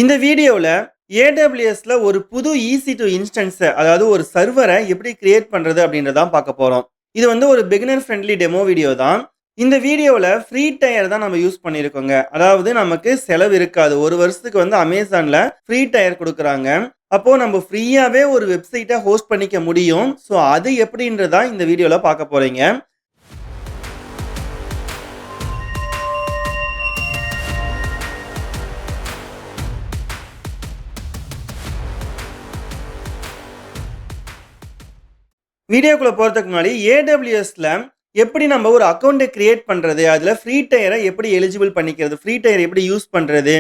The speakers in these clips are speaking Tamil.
இந்த வீடியோல AWSல ஒரு புது EC2 இன்ஸ்டன்ஸ அதாவது ஒரு சர்வர எப்படி கிரியேட் பண்றது அப்படின்றத தான் பார்க்க போறோம். இது வந்து ஒரு பிகினர் ஃப்ரெண்ட்லி டெமோ வீடியோ தான். இந்த வீடியோல ஃப்ரீ டயர் தான் நம்ம யூஸ் பண்ணியிருக்கோங்க. அதாவது நமக்கு செலவு இருக்காது. 1 வருஷத்துக்கு வந்து Amazonல ஃப்ரீ டயர் குடுக்குறாங்க. அப்போ நம்ம ஃப்ரீயாவே ஒரு வெப்சைட்ட ஹோஸ்ட் பண்ணிக்க முடியும். ஸோ அது எப்படின்றத தான் இந்த வீடியோல பார்க்க போறீங்க. வீடியோக்குள்ள போறதுக்கு முன்னாடி AWSல எப்படி நம்ம ஒரு அக்கவுண்ட்ட கிரியேட் பண்றது? அதுல ஃப்ரீ டயர எப்படி எலிஜிபிள் பண்ணிக்கிறது? ஃப்ரீ டயர் எப்படி யூஸ் பண்றது?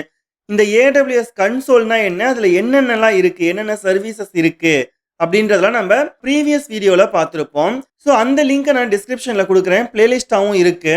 இந்த AWS கன்சோல்னா என்ன? அதுல என்னென்னலாம் இருக்கு? என்னென்ன சர்வீசஸ் இருக்கு? அப்படின்றதெல்லாம் நம்ம ப்ரீவியஸ் வீடியோல பார்த்திருப்போம். ஸோ அந்த லிங்க்க நான் டிஸ்கிரிப்ஷன்ல குடுக்குறேன். பிளேலிஸ்ட்டாவும் இருக்கு.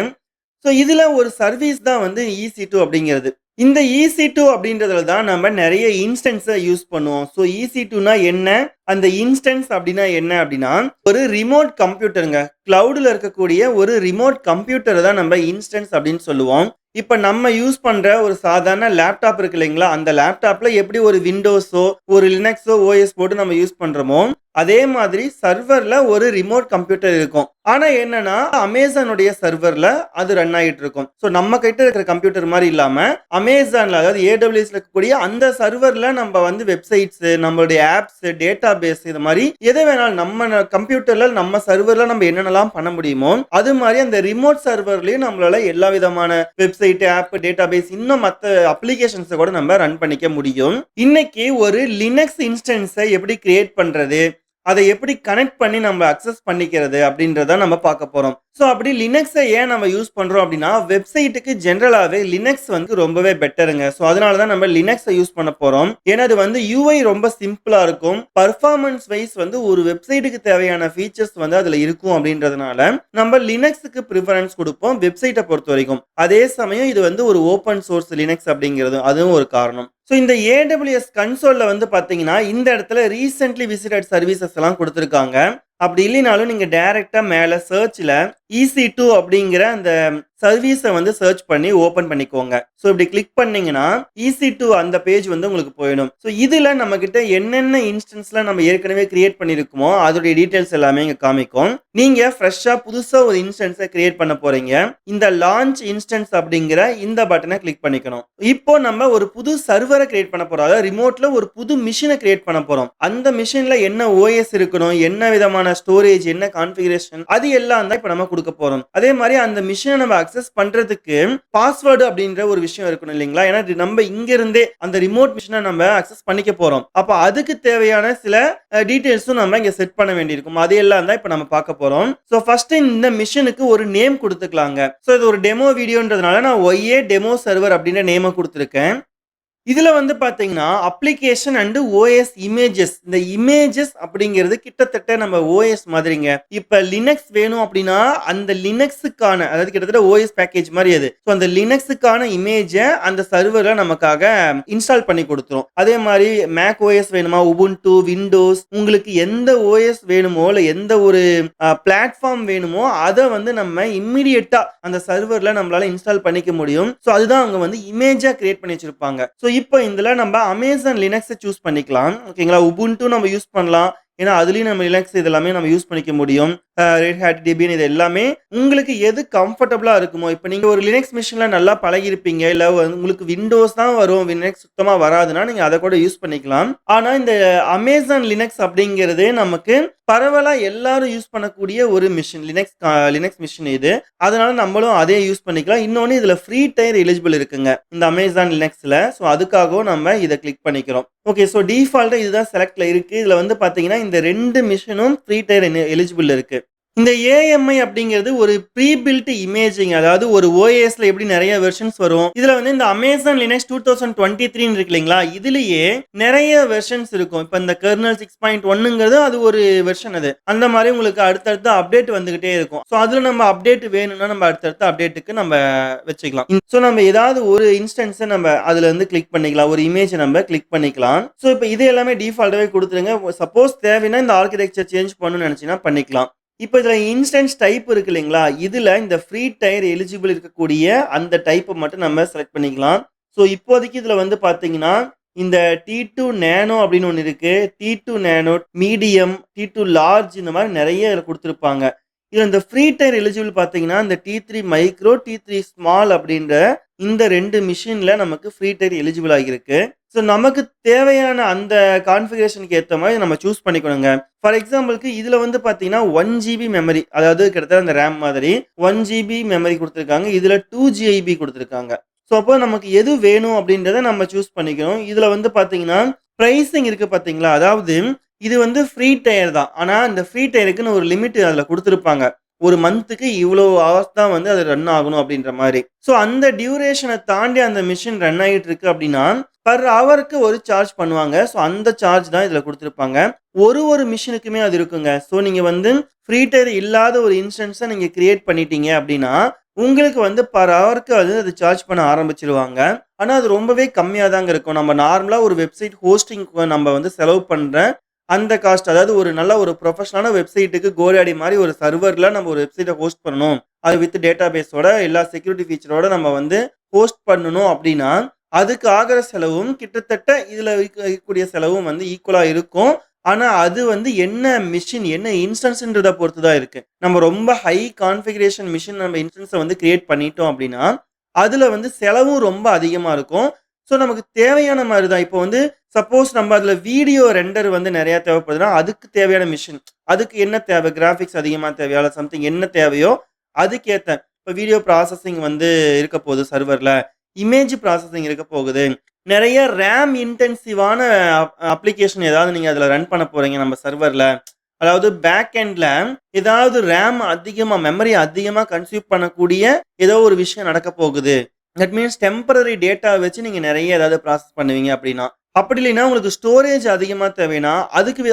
ஸோ இதுல ஒரு சர்வீஸ் தான் வந்து EC2 அப்படிங்கிறது. இந்த EC2 அப்படின்றதுல தான் நம்ம நெறைய இன்ஸ்டன்ஸ யூஸ் பண்ணுவோம். ஸோ EC2னா என்ன? அந்த இன்ஸ்டன்ஸ் அப்படின்னா என்ன அப்படின்னா, ஒரு ரிமோட் கம்ப்யூட்டர்ங்க. கிளவுட்ல இருக்கக்கூடிய ஒரு ரிமோட் கம்ப்யூட்டர தான் நம்ம இன்ஸ்டன்ஸ் அப்படின்னு சொல்லுவோம். இப்ப நம்ம யூஸ் பண்ற ஒரு சாதாரண லேப்டாப் இருக்கு இல்லைங்களா? அந்த லேப்டாப்ல எப்படி ஒரு விண்டோஸோ, ஒரு லினக்ஸோ, ஓஎஸ் போட்டு நம்ம யூஸ் பண்றோமோ, அதே மாதிரி சர்வர்ல ஒரு ரிமோட் கம்ப்யூட்டர் இருக்கும். ஆனா என்னன்னா, Amazonனுடைய சர்வர்ல அது ரன் ஆயிட்டு இருக்கும். ஸோ நம்ம கிட்ட இருக்கிற கம்ப்யூட்டர் மாரி இல்லாம, Amazonல அதாவது AWSல இருக்கக்கூடிய அந்த சர்வர்ல நம்ம வந்து வெப்சைட்ஸ், நம்மளுடைய ஆப்ஸ், டேட்டாபேஸ் இது மாரி எத வேணாலும் நம்ம கம்ப்யூட்டர்ல நம்ம சர்வர்ல நம்ம என்னென்னலாம் பண்ண முடியுமோ, அது மாரி அந்த ரிமோட் சர்வர்லயும் நம்மளால எல்லா விதமான வெப்சைட், ஆப், டேட்டாபேஸ் இன்னும் மத்த அப்ளிகேஷன்ஸ கூட நம்ம ரன் பண்ணிக்க முடியும். இன்னைக்கு ஒரு லினக்ஸ் இன்ஸ்டன்ஸ எப்படி கிரியேட் பண்றது? அதை எப்படி கனெக்ட் பண்ணி நம்ம அக்சஸ் பண்ணிக்கிறது அப்படின்றத நம்ம பார்க்க போறோம். ஸோ அப்படி லினக்ஸை ஏன் நம்ம யூஸ் பண்றோம் அப்படின்னா, வெப்சைட்டுக்கு ஜென்ரலாவே லினக்ஸ் வந்து ரொம்பவே பெட்டருங்க. ஸோ அதனால தான் நம்ம லினக்ஸை யூஸ் பண்ண போறோம். ஏன்னா அது வந்து UI ரொம்ப சிம்பிளா இருக்கும். பர்ஃபார்மன்ஸ் வைஸ் வந்து ஒரு வெப்சைட்டுக்கு தேவையான ஃபீச்சர்ஸ் வந்து அதுல இருக்கும் அப்படின்றதுனால, நம்ம லினக்ஸுக்கு பிரிஃபரன்ஸ் குடுப்போம் வெப்சைட்ட பொறுத்தவரைக்கும். அதே சமயம் இது வந்து ஒரு ஓப்பன் சோர்ஸ் லினக்ஸ் அப்படிங்கிறது அதுவும் ஒரு காரணம். ஸோ இந்த AWS கன்சோல்ல வந்து பார்த்தீங்கன்னா, இந்த இடத்துல ரீசென்ட்லி விசிட்டட் சர்வீசஸ் எல்லாம் குடுத்திருக்காங்க. அப்படி இல்லைனாலும் நீங்க டைரக்ட்டா மேல சர்ச்ல EC2 அப்படிங்கிற அந்த சர்வீஸ வந்து சர்ச் பண்ணி ஓப்பன் பண்ணிக்கோங்க. ஸோ இப்படி கிளிக் பண்ணீங்கன்னா, EC2 அந்த பேஜ் வந்து உங்களுக்கு போயிடும். ஸோ இதுல நம்மகிட்ட என்னென்ன இன்ஸ்டன்ஸ்லாம் நம்ம ஏற்கனவே கிரியேட் பண்ணியிருக்கோமோ, அதோடைய டீடைல்ஸ் எல்லாமே இங்க காமிக்கும். நீங்க ஃப்ரெஷ்ஷா புதுசா ஒரு இன்ஸ்டன்ஸ கிரியேட் பண்ண போறீங்க. இந்த லான்ச் இன்ஸ்டன்ஸ் அப்படிங்கிற இந்த பட்டன கிளிக் பண்ணிக்கணும். இப்போ நம்ம ஒரு புது சர்வர கிரியேட் பண்ண போறோம். அதாவது ரிமோட்ல ஒரு புது மெஷின கிரியேட் பண்ண போறோம். அந்த மெஷின்ல என்ன OS இருக்கணும், என்ன விதமான ஸ்டோரேஜ், என்ன கான்ஃபிகரேஷன் அது எல்லாம் தான் இப்ப நம்ம குடுக்க போறோம். அதே மாரி அந்த மெஷின நம்ம அக்சஸ் பண்றதுக்கு பாஸ்வேர்ட் அப்படின்ற ஒரு விஷயம் இருக்கணும் இல்லைங்களா? ஏன்னா நம்ம இங்க இருந்தே அந்த ரிமோட் மெஷின நம்ம அக்சஸ் பண்ணிக்க போறோம். அப்ப அதுக்கு தேவையான சில டீடைல்ஸும் நம்ம இங்க செட் பண்ண வேண்டியிருக்கும். அது எல்லாம் தான் இப்ப நம்ம பார்க்க போறோம். சோ ஃபர்ஸ்ட் இந்த மெஷினுக்கு ஒரு நேம் குடுத்துக்கலாங்க. சோ இது ஒரு டெமோ வீடியோன்றதுனால நான் OA டெமோ சர்வர் அப்படின்ற நேம குடுத்திருக்கேன். இதுல வந்து பார்த்தீங்கன்னா, அப்ளிகேஷன் அண்ட் OS இமேஜஸ். இந்த இமேஜஸ் அப்படிங்கிறது கிட்டத்தட்ட நம்ம OS மாதிரிங்க. இப்ப லினக்ஸ் வேணும் அப்படின்னா, அந்த லினக்ஸுக்கான அதாவது கிட்டத்தட்ட OS பேக்கேஜ் மாரி அது. ஸோ அந்த லினக்ஸுக்கான இமேஜ அந்த சர்வர்ல நமக்காக இன்ஸ்டால் பண்ணி குடுத்துரும். அதே மாரி மேக் OS வேணுமா, உபுண்டு, விண்டோஸ் உங்களுக்கு எந்த OS வேணுமோ, இல்ல எந்த ஒரு பிளாட்ஃபார்ம் வேணுமோ, அத வந்து நம்ம இம்மீடியட்டா அந்த சர்வர்ல நம்மளால இன்ஸ்டால் பண்ணிக்க முடியும். ஸோ அதுதான் அவங்க வந்து இமேஜா கிரியேட் பண்ணி வச்சிருப்பாங்க. ஸோ இப்போ இதுல நம்ம Amazon லினக்ஸ சூஸ் பண்ணிக்கலாம். ஓகேங்களா? உபுண்டு நம்ம யூஸ் பண்ணலாம். ஏன்னா, அதுலயும் நம்ம லினக்ஸ் இது எல்லாமே நம்ம யூஸ் பண்ணிக்க முடியும். ரெட் ஹேட், டெபியன் இது எல்லாமே உங்களுக்கு எது கம்ஃபர்டபுளா இருக்குமோ, இப்ப நீங்க ஒரு லினக்ஸ் மெஷின்ல நல்லா பழகியிருப்பீங்க. இல்ல உங்களுக்கு விண்டோஸ் தான் வரும். லினக்ஸ் சுத்தமா வராதுன்னா, நீங்க அத கூட யூஸ் பண்ணிக்கலாம். ஆனா, இந்த Amazon லினக்ஸ் அப்படிங்கிறது நமக்கு பரவலா எல்லாரும் யூஸ் பண்ணக்கூடிய ஒரு மெஷின். லினக்ஸ் மெஷின் இது. அதனால நம்மளும் அதே யூஸ் பண்ணிக்கலாம். இன்னொன்னு இதுல ஃப்ரீ டயர் எலிஜிபிள் இருக்குங்க. இந்த Amazon லினக்ஸ்ல. ஸோ அதுக்காகவும் நம்ம இத கிளிக் பண்ணிக்கிறோம். ஓகே. ஸோ டிஃபால்ட்டா இதுதான் செலக்ட்ல இருக்கு. இதுல வந்து பாத்தீங்கன்னா, இந்த 2 மெஷினும் ஃப்ரீ டயர் எலிஜிபிள் இருக்கு. இந்த AMI அப்படிங்கிறது ஒரு ப்ரீ பில்ட் இமேஜிங். அதாவது ஒரு OSல எப்படி நெறைய வெர்ஷன்ஸ் வரும். இதுல வந்து இந்த Amazon Linux 2023 இருக்கு இல்லைங்களா? இதுலயே நெறைய வெர்ஷன்ஸ் இருக்கும். இப்ப இந்த கெர்னல் 6.1ங்கிறது அது ஒரு வெர்ஷன் அது. அந்த மாரி உங்களுக்கு அடுத்தடுத்து அப்டேட் வந்துகிட்டே இருக்கும். ஸோ அதுல நம்ம அப்டேட் வேணும்னா நம்ம அடுத்தடுத்த அப்டேட்டுக்கு நம்ம வச்சுக்கலாம். ஸோ நம்ம ஏதாவது ஒரு இன்ஸ்டன்ஸ நம்ம அதுல இருந்து கிளிக் பண்ணிக்கலாம். ஒரு இமேஜ் நம்ம கிளிக் பண்ணிக்கலாம். ஸோ இப்ப இது எல்லாமே டிஃபால்ட்டாவே குடுத்துருங்க. சப்போஸ் தேவைன்னா இந்த ஆர்க்கிடெக்சர் சேஞ்ச் பண்ணணும்னு நெனச்சீங்கன்னா பண்ணிக்கலாம். இப்ப இதுல இன்ஸ்டன்ஸ் டைப் இருக்கு இல்லைங்களா? இதுல இந்த ஃப்ரீ டயர் எலிஜிபிள் இருக்கக்கூடிய அந்த டைப்ப மட்டும் நம்ம செலக்ட் பண்ணிக்கலாம். ஸோ இப்போதைக்கு இதுல வந்து பார்த்தீங்கன்னா, இந்த T2 நேனோ அப்படின்னு ஒண்ணு இருக்கு. T2 nano, medium, T2 large இந்த மாரி நெறைய இதுல குடுத்திருப்பாங்க. இதுல இந்த ஃப்ரீ டயர் எலிஜிபிள் பார்த்தீங்கன்னா, இந்த T3 மைக்ரோ, T3 ஸ்மால் அப்படின்ற இந்த 2 மிஷின்ல நமக்கு ஃப்ரீ டயர் எலிஜிபிள் ஆகியிருக்கு. ஸோ நமக்கு தேவையான அந்த கான்ஃபிகரேஷனுக்கு ஏத்த மாரி நம்ம சூஸ் பண்ணிக்கணுங்க. ஃபார் எக்ஸாம்பிள்க்கு இதுல வந்து பார்த்தீங்கன்னா, 1 ஜிபி மெமரி அதாவது கிட்டத்தட்ட அந்த ரேம் மாதிரி 1 ஜிபி மெமரி குடுத்திருக்காங்க. இதுல 2 ஜிபி குடுத்திருக்காங்க. ஸோ அப்போ நமக்கு எது வேணும் அப்படின்றத நம்ம சூஸ் பண்ணிக்கணும். இதுல வந்து பார்த்தீங்கன்னா, பிரைசிங் இருக்கு பார்த்தீங்களா? அதாவது இது வந்து ஃப்ரீ டயர் தான். ஆனா இந்த ஃப்ரீ டயருக்குன்னு ஒரு லிமிட் அதுல குடுத்திருப்பாங்க. ஒரு மந்த்துக்கு இவ்ளோ ஹவர்ஸ் தான் வந்து அது ரன் ஆகணும் அப்படின்ற மாரி. ஸோ அந்த டியூரேஷன தாண்டி அந்த மெஷின் ரன் ஆயிட்டு இருக்கு அப்படின்னா, பெர் ஹவருக்கு ஒரு சார்ஜ் பண்ணுவாங்க. ஸோ அந்த சார்ஜ் தான் இதுல குடுத்திருப்பாங்க. ஒரு மெஷினுக்குமே அது இருக்குங்க. ஸோ நீங்க வந்து ஃப்ரீ டயர் இல்லாத ஒரு இன்ஸ்டன்ஸ நீங்க கிரியேட் பண்ணிட்டீங்க அப்படின்னா, உங்களுக்கு வந்து பெர் ஹவருக்கு அது சார்ஜ் பண்ண ஆரம்பிச்சுருவாங்க. ஆனா அது ரொம்பவே கம்மியா தாங்க இருக்கும். நம்ம நார்மலா ஒரு வெப்சைட் ஹோஸ்டிங்க்கு நம்ம வந்து செலவு பண்ற அந்த காஸ்ட் அதாவது ஒரு நல்ல ஒரு புரொஃபஷனலான வெப்சைட்டுக்கு GoDaddy மாரி ஒரு சர்வர்ல நம்ம ஒரு வெப்சைட்ட ஹோஸ்ட் பண்ணணும். அது வித் டேட்டாபேஸோட எல்லா செக்யூரிட்டி ஃபீச்சரோட நம்ம வந்து ஹோஸ்ட் பண்ணணும் அப்டின்னா, அதுக்கு ஆகுற செலவும் கிட்டத்தட்ட இதுல இருக்கக்கூடிய செலவும் வந்து ஈக்குவலா இருக்கும். ஆனா அது வந்து என்ன மெஷின், என்ன இன்ஸ்டன்ஸ்ன்றத பொறுத்து தான் இருக்கு. நம்ம ரொம்ப ஹை கான்ஃபிகரேஷன் மெஷின் நம்ம இன்ஸ்டன்ஸ வந்து கிரியேட் பண்ணிட்டோம் அப்டின்னா, அதுல வந்து செலவும் ரொம்ப அதிகமா இருக்கும். ஸோ நமக்கு தேவையான மாரி தான். இப்போ வந்து சப்போஸ் நம்ம அதுல வீடியோ ரெண்டர் வந்து நெறையா தேவைப்படுதுன்னா, அதுக்கு தேவையான மிஷின். அதுக்கு என்ன தேவை? கிராபிக்ஸ் அதிகமா தேவையா? இல்ல சம்திங் என்ன தேவையோ அதுக்கேத்த இப்ப வீடியோ ப்ராசஸிங் வந்து இருக்க போகுது சர்வர்ல. இமேஜ் ப்ராசஸிங் இருக்க போகுது. நெறைய ரேம் இன்டென்சிவான அப்ளிகேஷன் ஏதாவது நீங்க அதுல ரன் பண்ண போறீங்க நம்ம சர்வர்ல. அதாவது பேக் எண்ட்ல ஏதாவது ரேம் அதிகமா மெமரி அதிகமா கன்சியூம் பண்ணக்கூடிய ஏதோ ஒரு விஷயம் நடக்க போகுது. தட் மீன்ஸ் டெம்பரரி டேட்டாவ வச்சு நீங்க நெறைய ஏதாவது ப்ராசஸ் பண்ணுவீங்க அப்டின்னா. அப்படி இல்லைன்னா உங்களுக்கு ஸ்டோரேஜ் அதிகமா தேவைன்னா,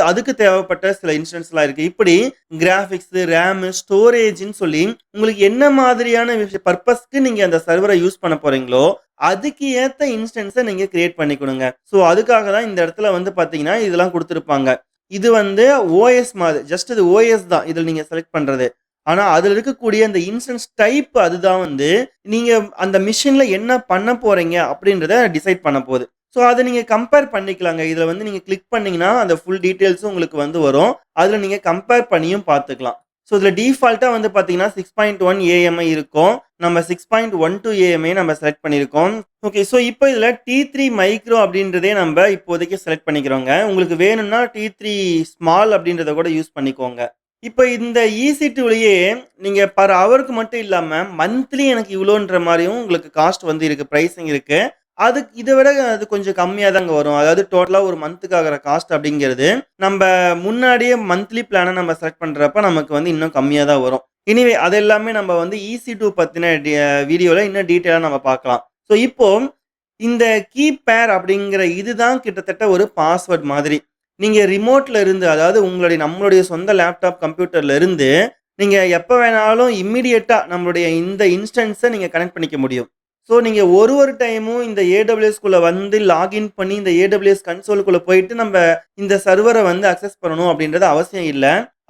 அதுக்கு தேவைப்பட்ட சில இன்ஸ்டன்ஸ்லாம் இருக்கு. இப்படி கிராபிக்ஸ், ரேம், ஸ்டோரேஜ்ன்னு சொல்லி உங்களுக்கு என்ன மாதிரியான பர்ப்பஸ்க்கு நீங்க அந்த சர்வர யூஸ் பண்ண போறீங்களோ, அதுக்கு ஏத்த இன்ஸ்டன்ஸ நீங்க கிரியேட் பண்ணிக்கணுங்க. ஸோ அதுக்காக தான் இந்த இடத்துல வந்து பார்த்தீங்கன்னா, இதெல்லாம் குடுத்திருப்பாங்க. இது வந்து ஓஎஸ் மாதிரி ஜஸ்ட் இது ஓஎஸ் தான். இதுல நீங்க செலக்ட் பண்றது. ஆனா, அதுல இருக்கக்கூடிய அந்த இன்ஸ்டன்ஸ் டைப் அதுதான் வந்து, நீங்க அந்த மெஷின்ல என்ன பண்ண போறீங்க அப்படின்றத டிசைட் பண்ண போது. ஸோ, அத நீங்க கம்பேர் பண்ணிக்கலாங்க. இதுல வந்து நீங்க கிளிக் பண்ணீங்கன்னா, அந்த ஃபுல் டீட்டெயில்ஸும் உங்களுக்கு வந்து வரும். அதுல நீங்க கம்பேர் பண்ணியும் பார்த்துக்கலாம். ஸோ, இதுல டிஃபால்ட்டா வந்து பார்த்தீங்கன்னா, 6.1 ஏஎம்ஐ இருக்கும். நம்ம 6.12 ஏஎம்ஐ நம்ம செலக்ட் பண்ணியிருக்கோம். ஓகே. ஸோ, இப்போ இதுல T3 மைக்ரோ அப்படின்றதே நம்ப இப்போதைக்கு செலக்ட் பண்ணிக்கிறோங்க. உங்களுக்கு வேணும்னா T3 ஸ்மால் அப்படின்றத கூட யூஸ் பண்ணிக்கோங்க. இப்ப இந்த ஈசி2லயே நீங்க பெர் ஹவருக்கு மட்டும் இல்லாம, மந்த்லி எனக்கு இவ்ளோன்ற மாரியும் உங்களுக்கு காஸ்ட் வந்து இருக்கு. பிரைசிங் இருக்கு. அதுக்கு இத விட அது கொஞ்சம் கம்மியா தாங்க வரும். அதாவது டோட்டலா ஒரு மந்த்துக்கு ஆகுற காஸ்ட் அப்படிங்கிறது, நம்ப முன்னாடியே மந்த்லி பிளான நம்ம செலக்ட் பண்றப்ப நமக்கு வந்து இன்னும் கம்மியா தான் வரும். எனிவே அது எல்லாமே நம்ம வந்து ஈசி2 பத்தின வீடியோல இன்னும் டீட்டெயிலா நம்ம பார்க்கலாம். ஸோ இப்போ இந்த கீ பேர் அப்படிங்கிற இதுதான் கிட்டத்தட்ட ஒரு பாஸ்வேர்ட் மாதிரி. நீங்க ரிமோட்ல இருந்து அதாவது நம்மளுடைய சொந்த லேப்டாப், கம்ப்யூட்டர்ல இருந்து நீங்க எப்ப வேணாலும் இம்மீடியட்டா நம்மளுடைய இந்த இன்ஸ்டன்ஸ நீங்க கனெக்ட் பண்ணிக்க முடியும். ஸோ நீங்க ஒரு டைமும் இந்த AWSக்குள்ள வந்து லாகின் பண்ணி இந்த AWS கன்சோலுக்குள்ள போயிட்டு நம்ப இந்த சர்வர வந்து அக்சஸ் பண்ணணும் அப்படின்றது அவசியம் இல்ல.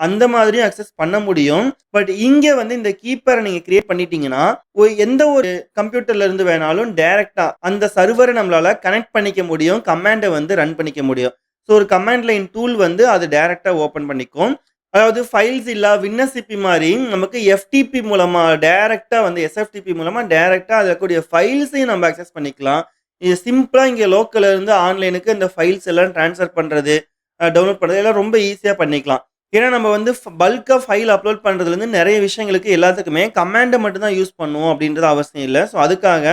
அந்த மாதிரியும் அக்சஸ் பண்ண முடியும். பட் இங்க வந்து இந்த கீப்பர நீங்க கிரியேட் பண்ணிட்டீங்கன்னா, எந்த ஒரு கம்ப்யூட்டர்ல இருந்து வேணாலும் டைரக்ட்டா அந்த சர்வர நம்மளால கனெக்ட் பண்ணிக்க முடியும். கமாண்ட வந்து ரன் பண்ணிக்க முடியும். ஸோ ஒரு கமாண்ட் லைன் டூல் வந்து அது டைரக்ட்டா ஓப்பன் பண்ணிக்கும். அதாவது ஃபைல்ஸ் இல்ல வின்னசிபி மாரி நமக்கு எஃப்டிபி மூலமா டைரக்ட்டா வந்து எஸ்எஃப்டிபி மூலமா டைரக்ட்டா அதுல இருக்கக்கூடிய ஃபைல்ஸையும் நம்ம அக்சஸ் பண்ணிக்கலாம். இது சிம்பிளா இங்க லோக்கல்ல இருந்து ஆன்லைனுக்கு இந்த ஃபைல்ஸ் எல்லாம் ட்ரான்ஸ்ஃபர் பண்றது, டவுன்லோட் பண்றது எல்லாம் ரொம்ப ஈஸியா பண்ணிக்கலாம். ஏன்னா நம்ம வந்து பல்க்கா ஃபைல் அப்லோட் பண்றதுலேருந்து நெறைய விஷயங்களுக்கு எல்லாத்துக்குமே கமாண்ட மட்டும் தான் யூஸ் பண்ணுவோம் அப்படின்றது அவசியம் இல்ல. ஸோ அதுக்காக